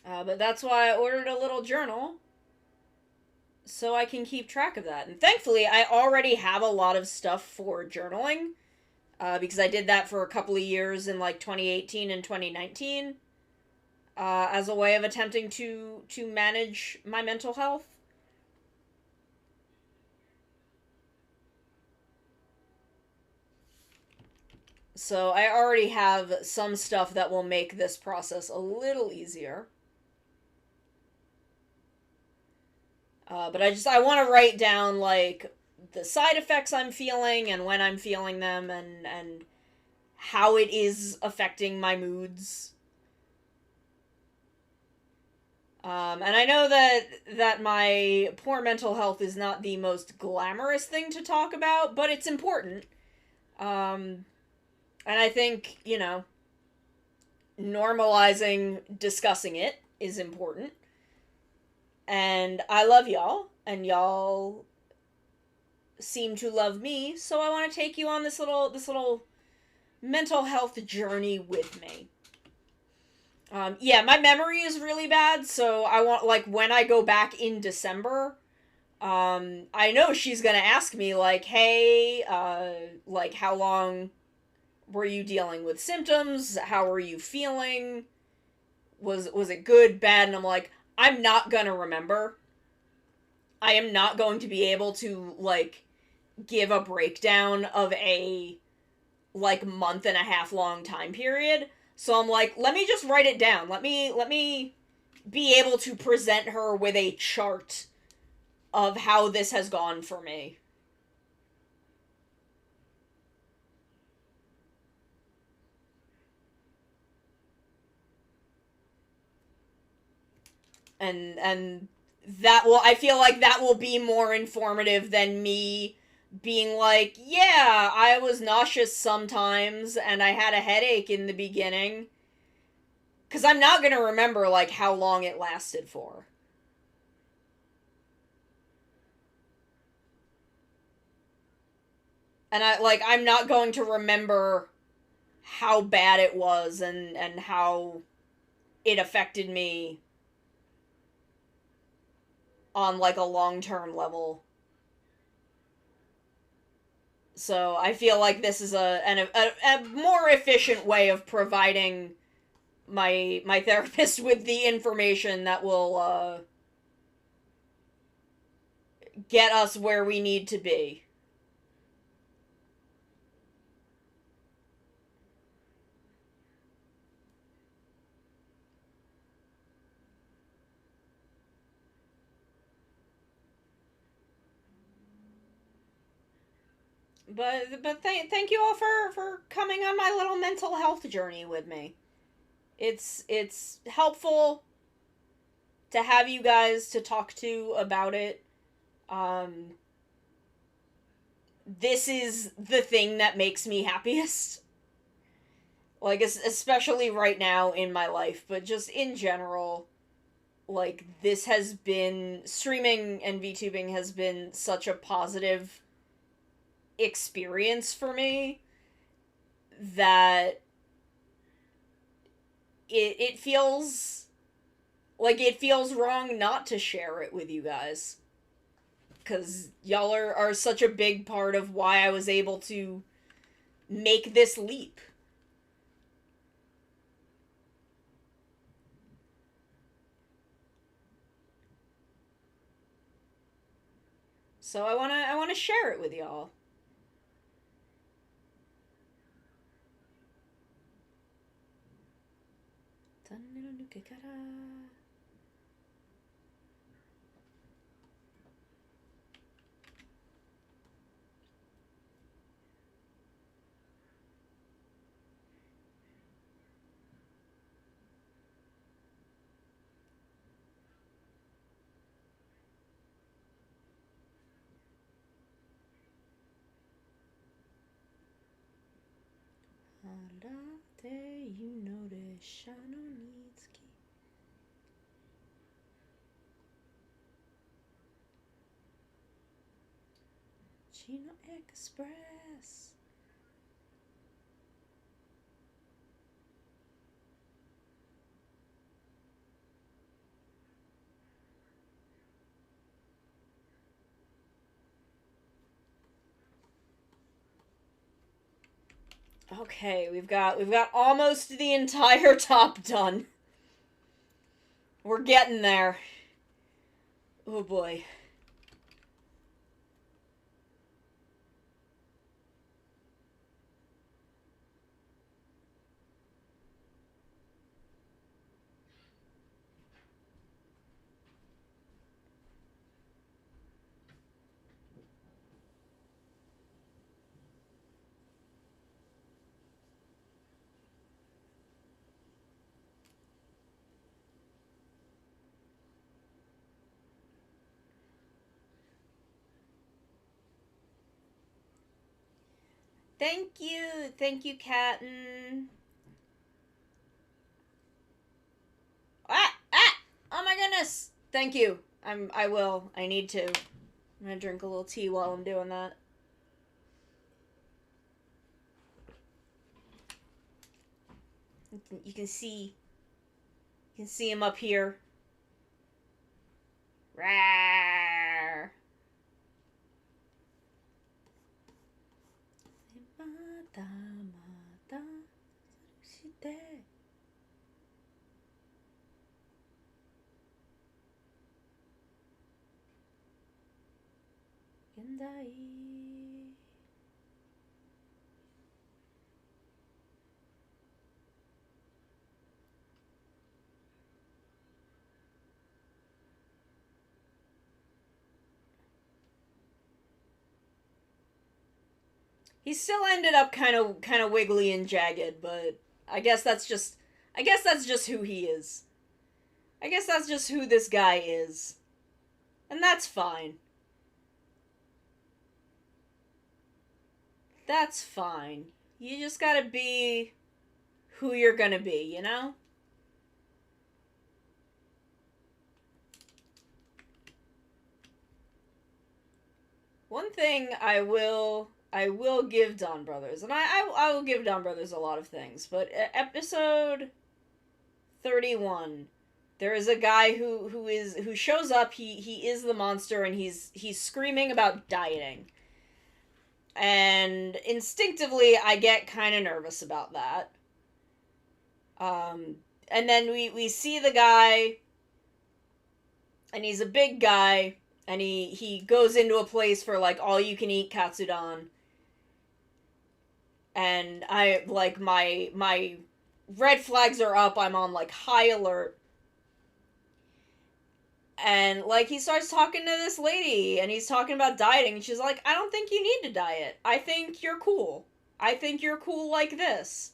But that's why I ordered a little journal so I can keep track of that. And thankfully, I already have a lot of stuff for journaling because I did that for a couple of years in like 2018 and 2019 as a way of attempting to manage my mental health. So I already have some stuff that will make this process a little easier. But I want to write down like the side effects I'm feeling and when I'm feeling them and how it is affecting my moods. And I know that my poor mental health is not the most glamorous thing to talk about, but it's important. And I think, you know, normalizing discussing it is important. And I love y'all, and y'all seem to love me, so I want to take you on this little mental health journey with me. Yeah, my memory is really bad, so I want, like, when I go back in December, I know she's gonna ask me, like, hey, like, how long were you dealing with symptoms? How were you feeling? Was it good, bad? And I'm like, I'm not gonna remember. I am not going to be able to, like, give a breakdown of a, like, month and a half long time period. So I'm like, let me just write it down. Let me be able to present her with a chart of how this has gone for me. And that will, I feel like that will be more informative than me being like, yeah, I was nauseous sometimes and I had a headache in the beginning. Cuz I'm not going to remember, like, how long it lasted for. And I'm not going to remember how bad it was and how it affected me on, like, a long-term level. So I feel like this is a more efficient way of providing my therapist with the information that will get us where we need to be. But thank you all for coming on my little mental health journey with me. It's helpful to have you guys to talk to about it. Um, this is the thing that makes me happiest. Like, especially right now in my life, but just in general, like, this has been, streaming and VTubing has been such a positive experience for me that it feels like it feels wrong not to share it with you guys, because y'all are such a big part of why I was able to make this leap. So I want to share it with y'all. Chino Express. Okay, we've got almost the entire top done. We're getting there. Oh boy. Thank you, Captain. Ah! Oh my goodness! Thank you. I will. I need to. I'm gonna drink a little tea while I'm doing that. You can see him up here. Rawr. He still ended up kind of wiggly and jagged, but I guess that's just who he is. I guess that's just who this guy is. And that's fine. That's fine. You just gotta be who you're gonna be, you know? One thing I will give Dawn Brothers, and I will give Dawn Brothers a lot of things, but episode 31, there is a guy who shows up. He is the monster, and he's screaming about dieting, and instinctively I get kind of nervous about that. And then we see the guy, and he's a big guy, and he goes into a place for like all you can eat katsudon. And I like my red flags are up. I'm on like high alert. And like he starts talking to this lady, and he's talking about dieting, and she's like, "I don't think you need to diet. I think you're cool. I think you're cool like this."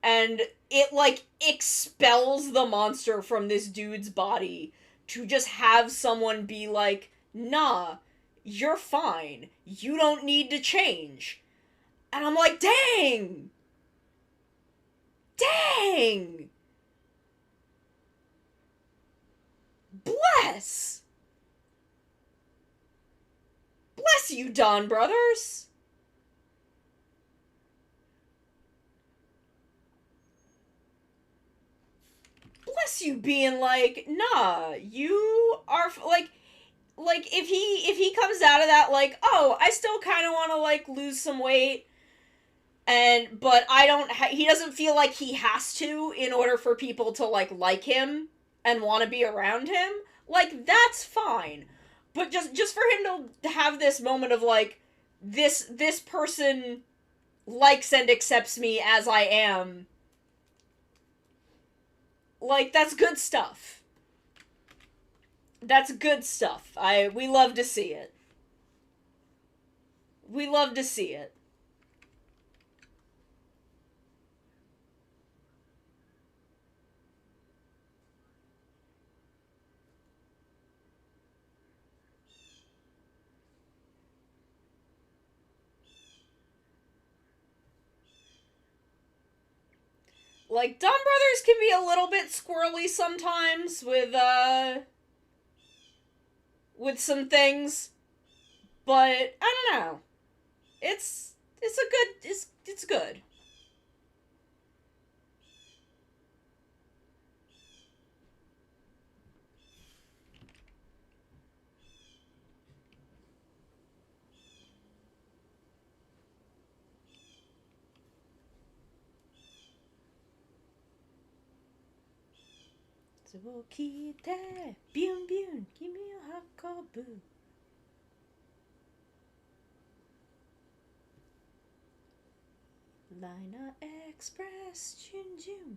And it like expels the monster from this dude's body to just have someone be like, "Nah, you're fine. You don't need to change." And I'm like, dang! Dang! Bless! Bless you, Dawn Brothers! Bless you being like, nah, you are, like if he comes out of that like, oh, I still kind of want to like lose some weight, but I don't he doesn't feel like he has to in order for people to like him and want to be around him, like that's fine. But just for him to have this moment of like, this person likes and accepts me as I am, like that's good stuff. That's good stuff. We love to see it. We love to see it. Like, Dawn Brothers can be a little bit squirrely sometimes with some things, but I don't know. It's good. Tsubokite, biun biun, kimi o hakobu. Liner Express, Jun Jun.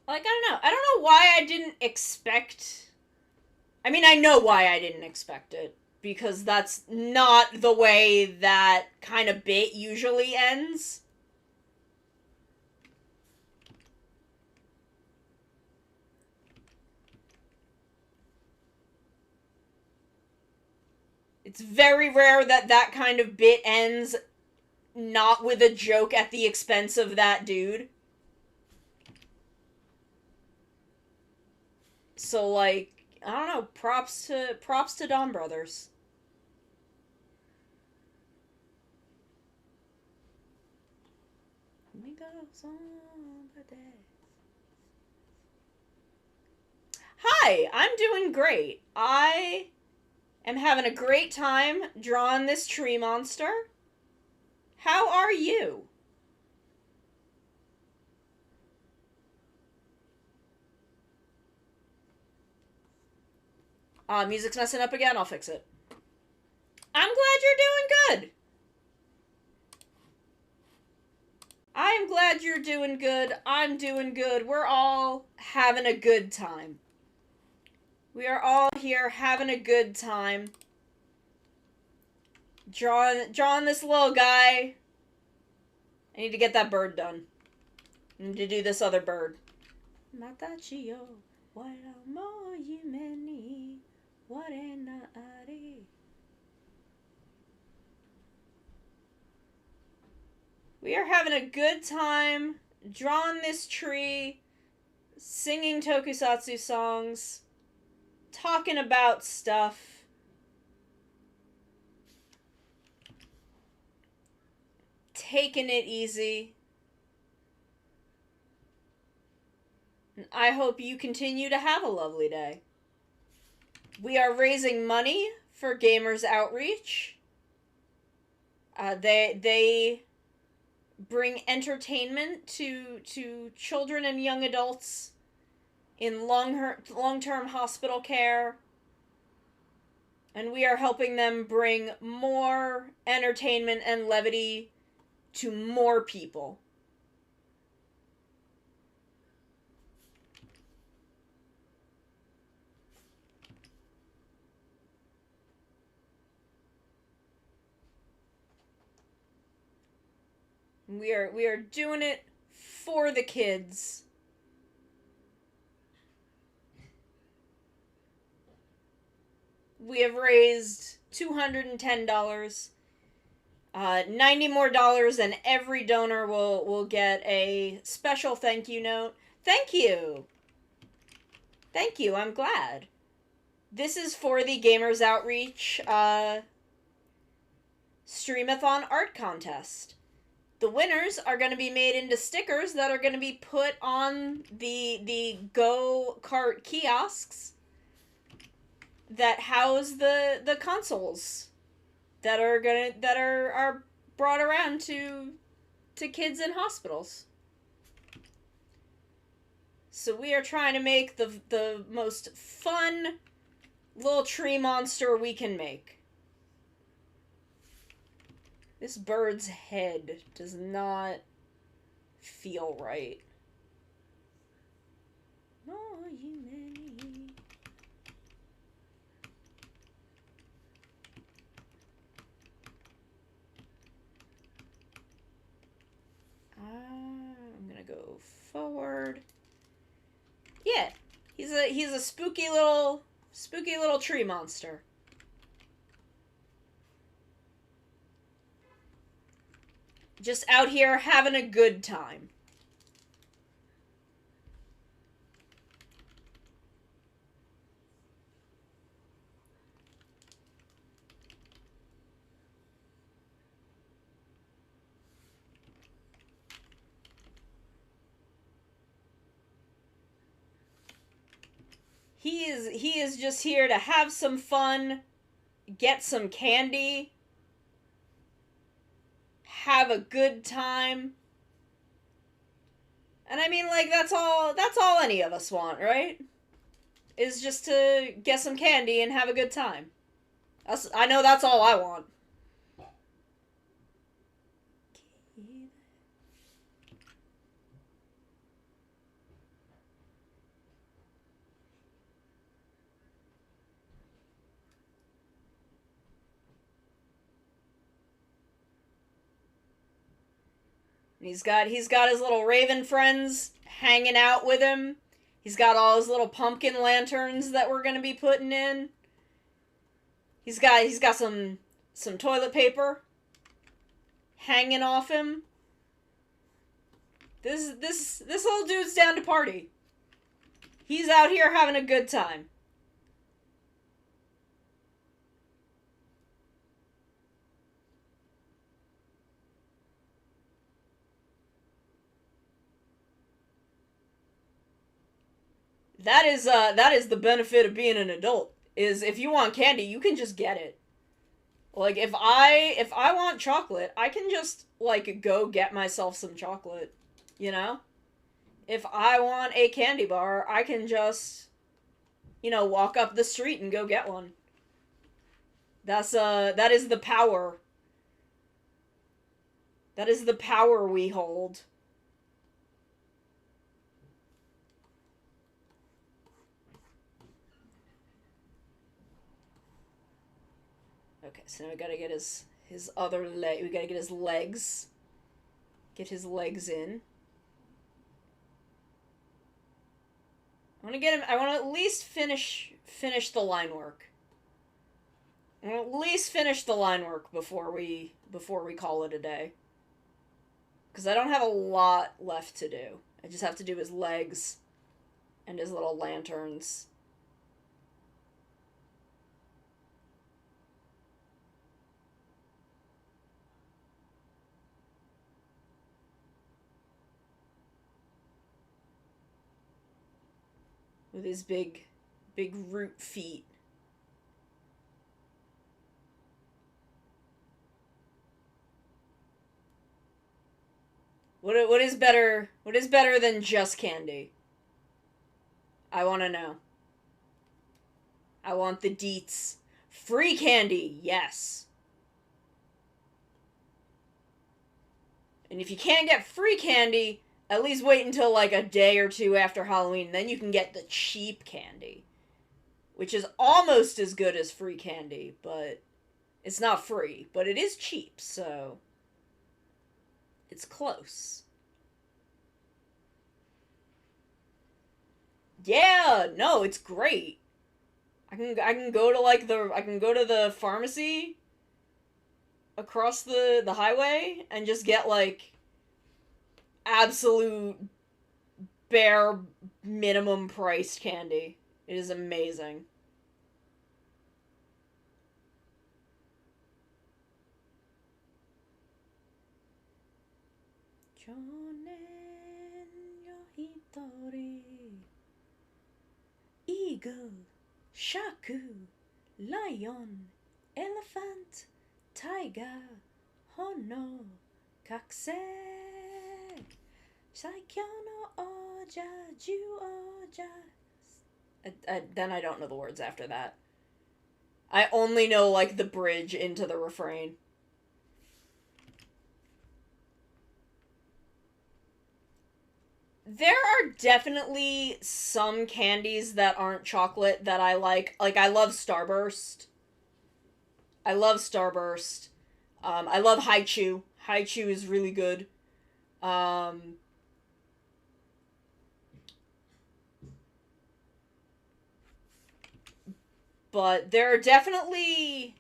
Like, I don't know why I didn't expect... I mean, I know why I didn't expect it, because that's not the way that kind of bit usually ends. It's very rare that that kind of bit ends not with a joke at the expense of that dude. So, like, I don't know, props to Don Brothers. We go somebody. Hi, I'm doing great. I am having a great time drawing this tree monster. How are you? Music's messing up again. I'll fix it. I'm glad you're doing good. I'm glad you're doing good. I'm doing good. We're all having a good time. We are all here having a good time. Drawing this little guy. I need to get that bird done. I need to do this other bird. Matachio, wairamo yimeni, warena ari. We are having a good time drawing this tree, singing tokusatsu songs, talking about stuff. Taking it easy. And I hope you continue to have a lovely day. We are raising money for Gamers Outreach. They bring entertainment to children and young adults in long-term hospital care. And we are helping them bring more entertainment and levity to more people. We are doing it for the kids. We have raised $210. $90 more, and every donor will get a special thank you note. Thank you. Thank you. I'm glad. This is for the Gamers Outreach Streamathon art contest. The winners are going to be made into stickers that are going to be put on the go-kart kiosks that house the consoles that are brought around to kids in hospitals. So we are trying to make the most fun little tree monster we can make. This bird's head does not feel right. Oh, you many. I'm gonna go forward. Yeah, he's a spooky little tree monster. Just out here having a good time. He is just here to have some fun, get some candy, have a good time. And I mean, like, that's all any of us want, right? Is just to get some candy and have a good time. I know that's all I want. He's got his little raven friends hanging out with him. He's got all his little pumpkin lanterns that we're going to be putting in. He's got some toilet paper hanging off him. This little dude's down to party. He's out here having a good time. That is the benefit of being an adult. Is if you want candy, you can just get it. Like if I want chocolate, I can just like go get myself some chocolate, you know? If I want a candy bar, I can just walk up the street and go get one. That is the power. That is the power we hold. Okay, so now we gotta get his other leg. We gotta get his legs. Get his legs in. I want to get him. I want to at least finish the line work. I want to at least finish the line work before we call it a day. Because I don't have a lot left to do. I just have to do his legs and his little lanterns. With his big root feet. What is better than just candy? I want to know. I want the deets. Free candy, yes. And if you can't get free candy, at least wait until like a day or two after Halloween. Then you can get the cheap candy. Which is almost as good as free candy, but it's not free. But it is cheap, so it's close. Yeah, no, it's great. I can go to the pharmacy across the highway and just get like absolute bare minimum priced candy. It is amazing. Eagle, shaku, lion, elephant, tiger, hono, kakse, saikyo no oja, ju oja. Then I don't know the words after that. I only know, like, the bridge into the refrain. There are definitely some candies that aren't chocolate that I like. Like, I love Starburst. I love Starburst. I love Haichu. Haichu is really good. But there are definitely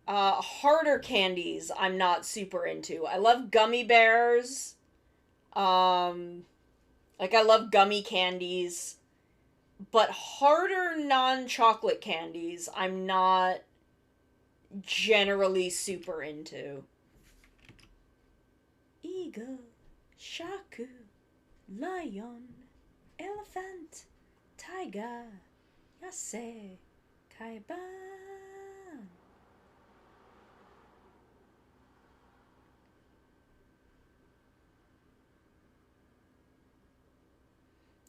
harder candies I'm not super into. I love gummy bears. Like, I love gummy candies. But harder non-chocolate candies I'm not generally super into. Eagle, shaku, lion, elephant, tiger, yase, kaiban.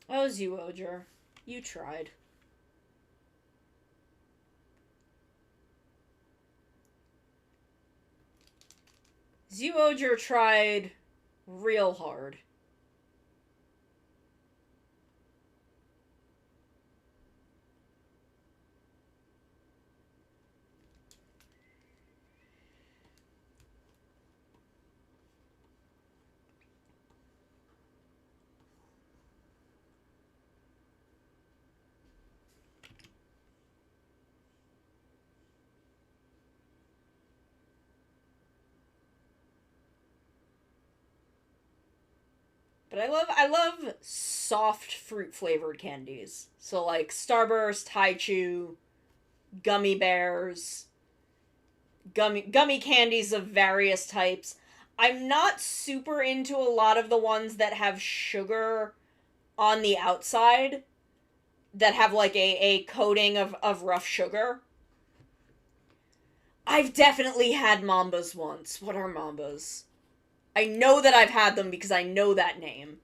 Oh, Zyuohger, you tried. Zyuohger tried real hard. But I love soft fruit flavored candies. So like Starburst, Haichu, gummy bears, gummy candies of various types. I'm not super into a lot of the ones that have sugar on the outside, that have like a coating of rough sugar. I've definitely had Mambas once. What are Mambas? I know that I've had them because I know that name.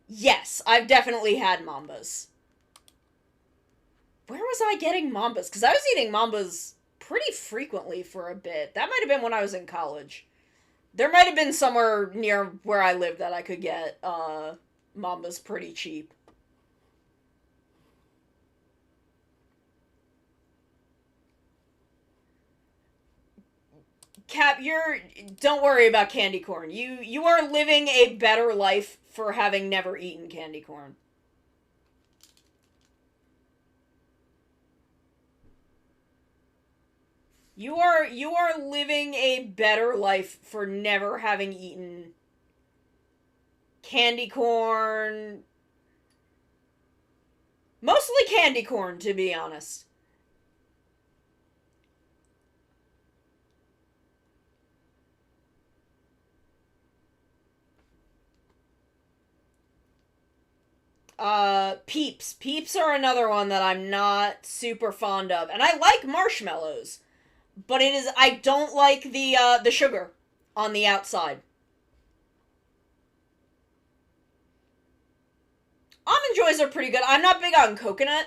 Yes, I've definitely had Mambas. Where was I getting Mambas? Because I was eating Mambas pretty frequently for a bit. That might have been when I was in college. There might have been somewhere near where I lived that I could get Mambas pretty cheap. Cap, don't worry about candy corn. You are living a better life for having never eaten candy corn. You are living a better life for never having eaten candy corn. Mostly candy corn, to be honest. Peeps. Peeps are another one that I'm not super fond of. And I like marshmallows, but I don't like the sugar on the outside. Almond Joys are pretty good. I'm not big on coconut.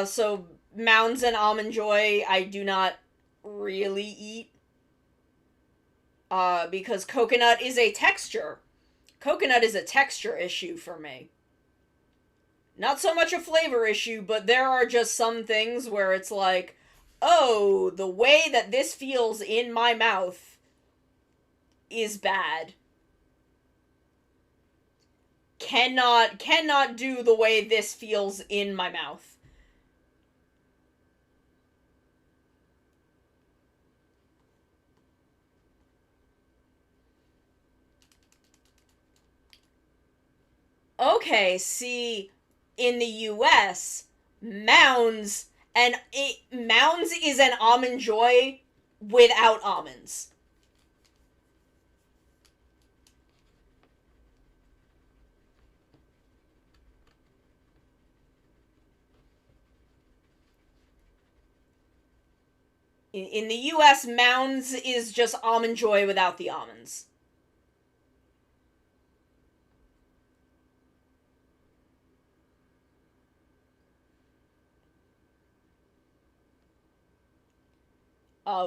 So Mounds and Almond Joy I do not really eat. Because coconut is a texture. Coconut is a texture issue for me. Not so much a flavor issue, but there are just some things where it's like, oh, the way that this feels in my mouth is bad. Cannot do the way this feels in my mouth. Okay, see, in the US, Mounds Mounds is an Almond Joy without almonds. In the US, Mounds is just Almond Joy without the almonds.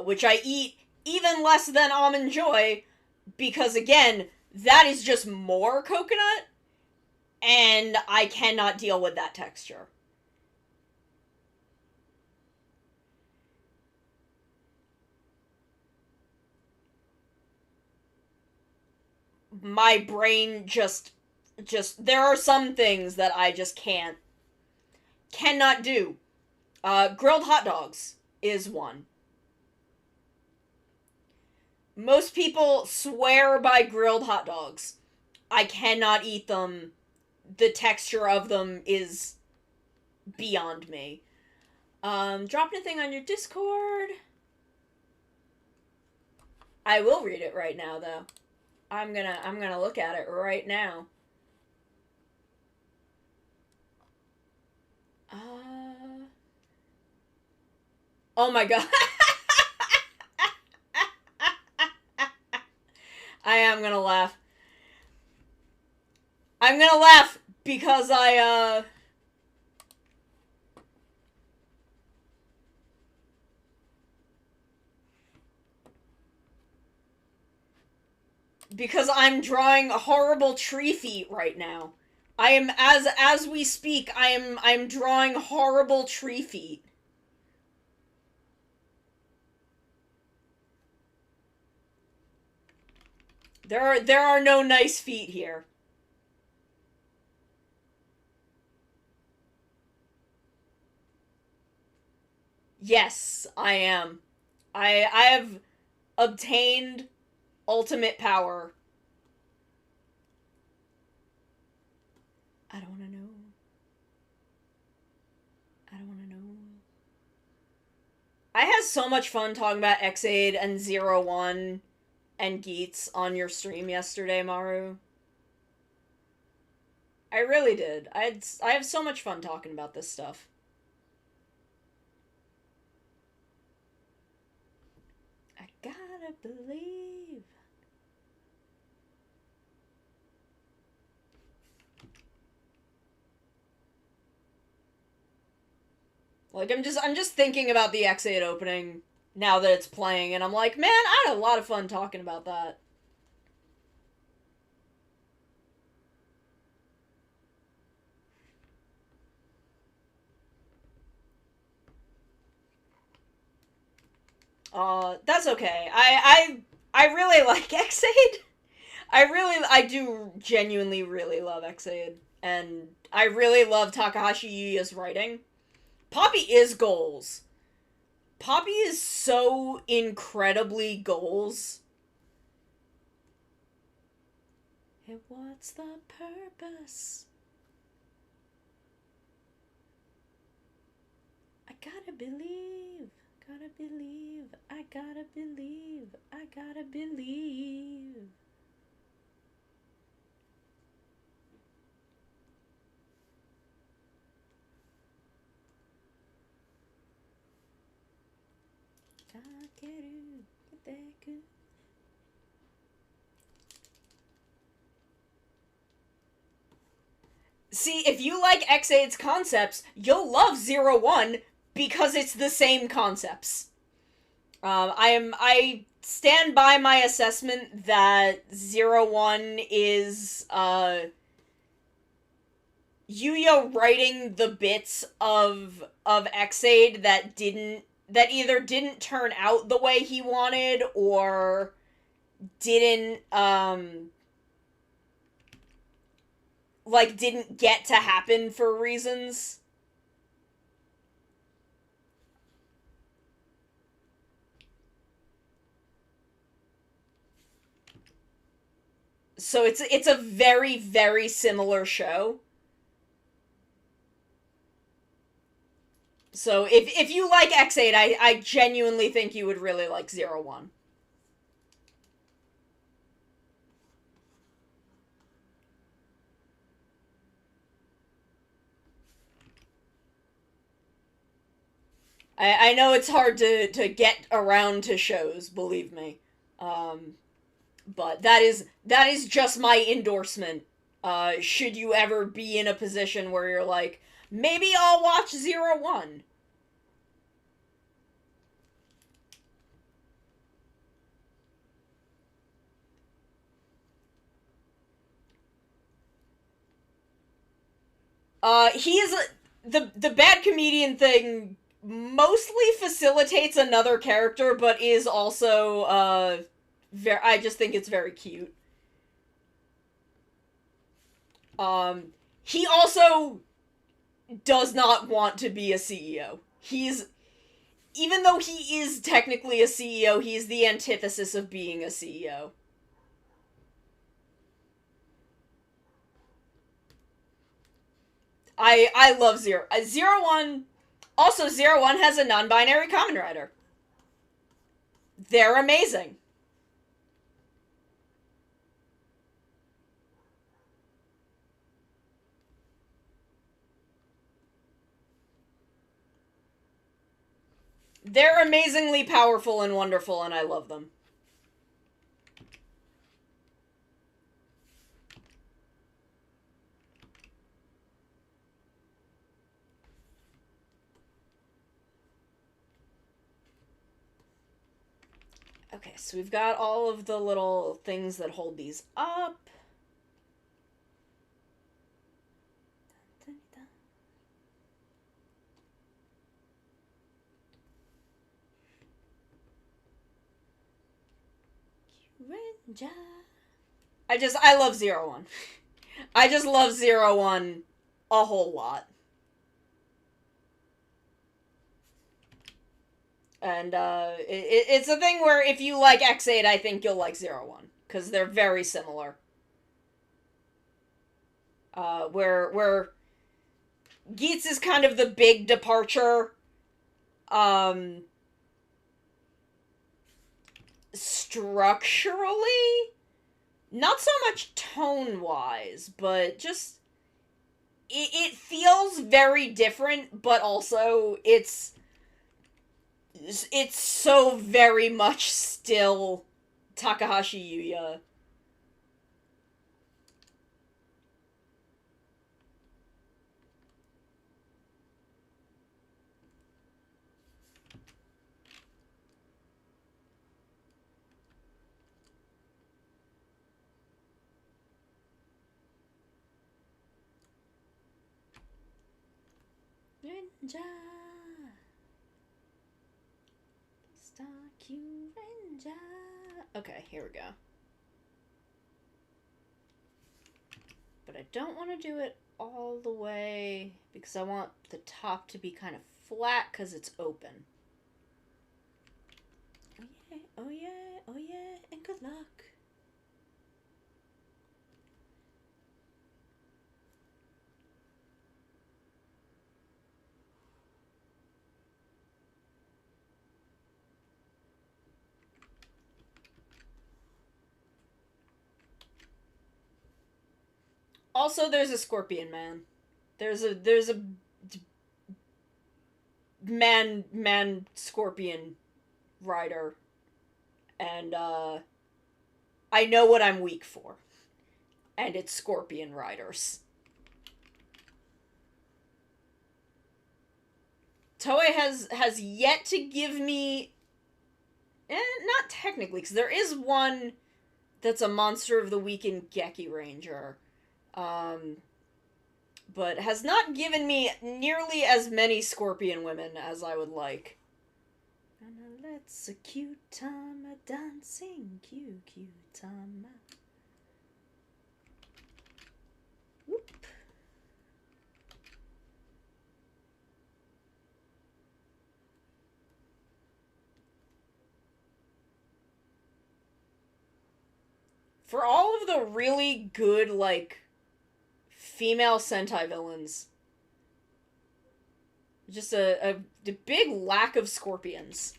Which I eat even less than Almond Joy, because again, that is just more coconut, and I cannot deal with that texture. My brain just there are some things that I just cannot do. Grilled hot dogs is one. Most people swear by grilled hot dogs. I cannot eat them. The texture of them is beyond me. Drop anything on your Discord? I will read it right now, though. I'm gonna look at it right now. Oh my god. I am gonna laugh. I'm gonna laugh because because I'm drawing horrible tree feet right now. I am as we speak, I'm drawing horrible tree feet. There are no nice feet here. Yes, I am. I have obtained ultimate power. I don't want to know. I don't want to know. I had so much fun talking about Xaid and 01 and Geats on your stream yesterday, Maru. I really did. I have so much fun talking about this stuff. I gotta believe. Like, I'm just thinking about the X8 opening now that it's playing, and I'm like, man, I had a lot of fun talking about that. That's okay. I really like X8. I do genuinely really love X8, and I really love Takahashi Yuya's writing. Poppy is goals. Poppy is so incredibly goals. And what's the purpose? I gotta believe. Gotta believe. I gotta believe. I gotta believe. See, if you like X8's concepts, you'll love 01 because it's the same concepts. I stand by my assessment that 01 is, Yuya writing the bits of X8 that either didn't turn out the way he wanted, or didn't get to happen for reasons. So it's a very, very similar show. So if you like X8, I genuinely think you would really like 01. I know it's hard to get around to shows, believe me. But that is just my endorsement. Should you ever be in a position where you're like, maybe I'll watch 01. He is the bad comedian thing mostly facilitates another character, but is also, I just think it's very cute. He also does not want to be a CEO. Even though he is technically a CEO, he's the antithesis of being a CEO. I love 01. Also, 01 has a non-binary Kamen Rider. They're amazing. They're amazingly powerful and wonderful, and I love them. Okay, so we've got all of the little things that hold these up. I love 01. I just love 01 a whole lot. And it's a thing where if you like X8, I think you'll like 01. Because they're very similar. Where Geats is kind of the big departure. Structurally, not so much tone-wise, but just it feels very different, but also it's so very much still Takahashi Yuya. Renja. Stalk you, Renja. Okay, here we go. But I don't want to do it all the way because I want the top to be kind of flat because it's open. Oh yeah, oh yeah, oh yeah, and good luck. Also, there's a scorpion man. There's a man scorpion rider, and I know what I'm weak for, and it's scorpion riders. Toei has yet to give me, not technically, because there is one that's a monster of the week in Geki Ranger. But has not given me nearly as many scorpion women as I would like. And let's a cute time a dancing, cute time. Whoop. For all of the really good, like, female Sentai villains, just a big lack of scorpions.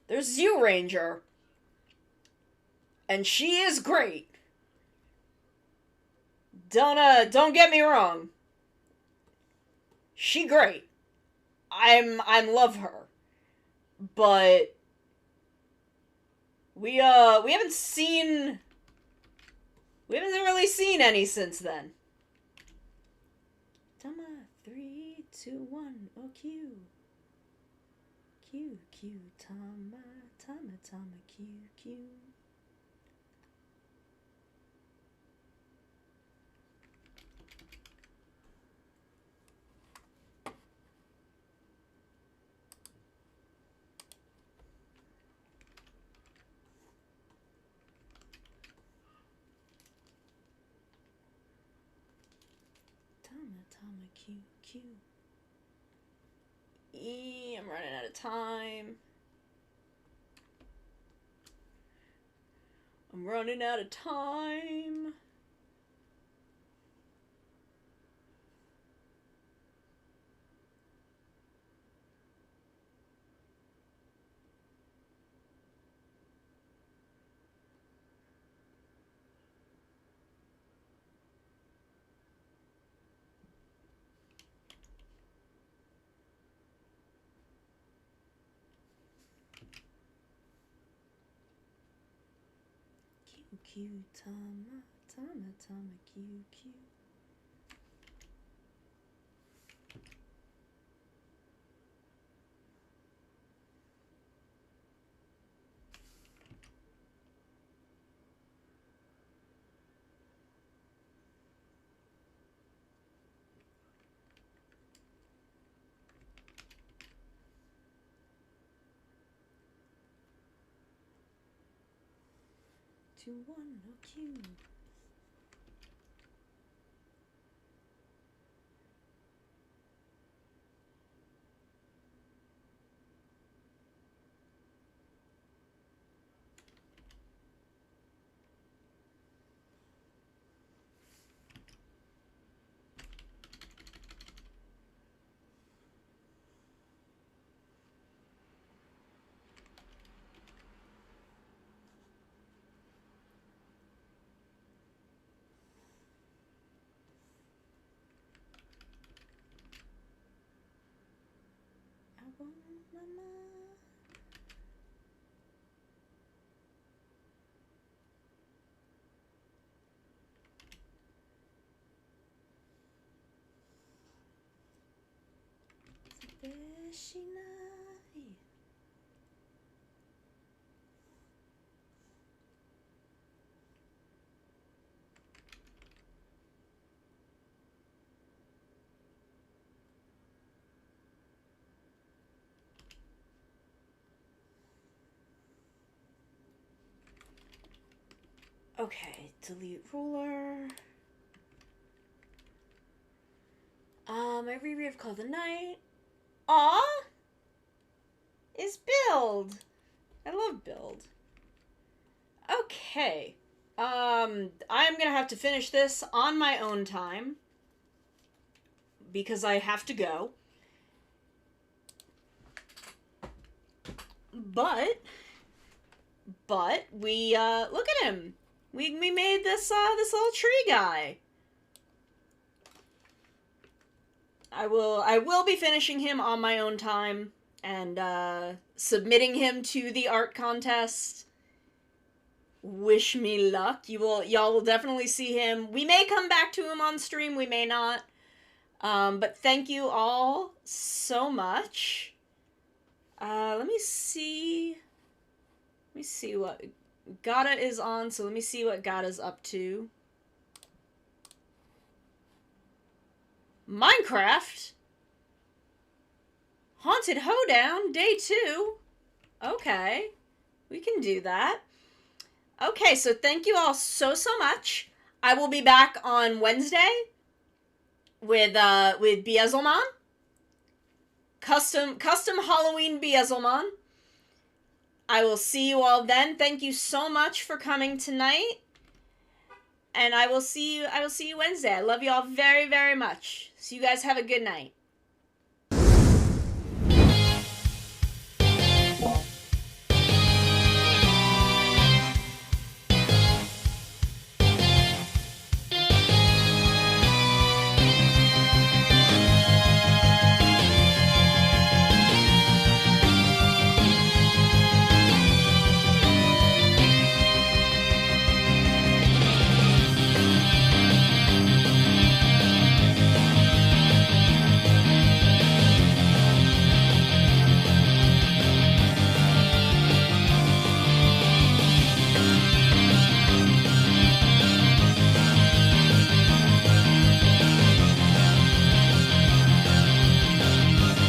There's Zyuranger, and she is great. Don't get me wrong. She great. I love her. But we haven't really seen any since then. Tama 3, 2, 1, oh Q. Q, Tama, Q, Q. Tama, Q, Q. I'm running out of time. I'm running out of time. Q, Tama, Q, Q. Two, one, no Q. Okay, delete ruler. My reread of Call of the Night. Aw! Is build. I love build. Okay. I'm gonna have to finish this on my own time. Because I have to go. But we, look at him. We made this little tree guy. I will be finishing him on my own time and submitting him to the art contest. Wish me luck. Y'all will definitely see him. We may come back to him on stream, we may not. But thank you all so much. Let me see what Gata is on, so let me see what Gata's up to. Minecraft? Haunted Hoedown, day 2. Okay. We can do that. Okay, so thank you all so much. I will be back on Wednesday with Beazelman. Custom Halloween Beazelman. I will see you all then. Thank you so much for coming tonight. And I will see you Wednesday. I love you all very, very much. So you guys have a good night.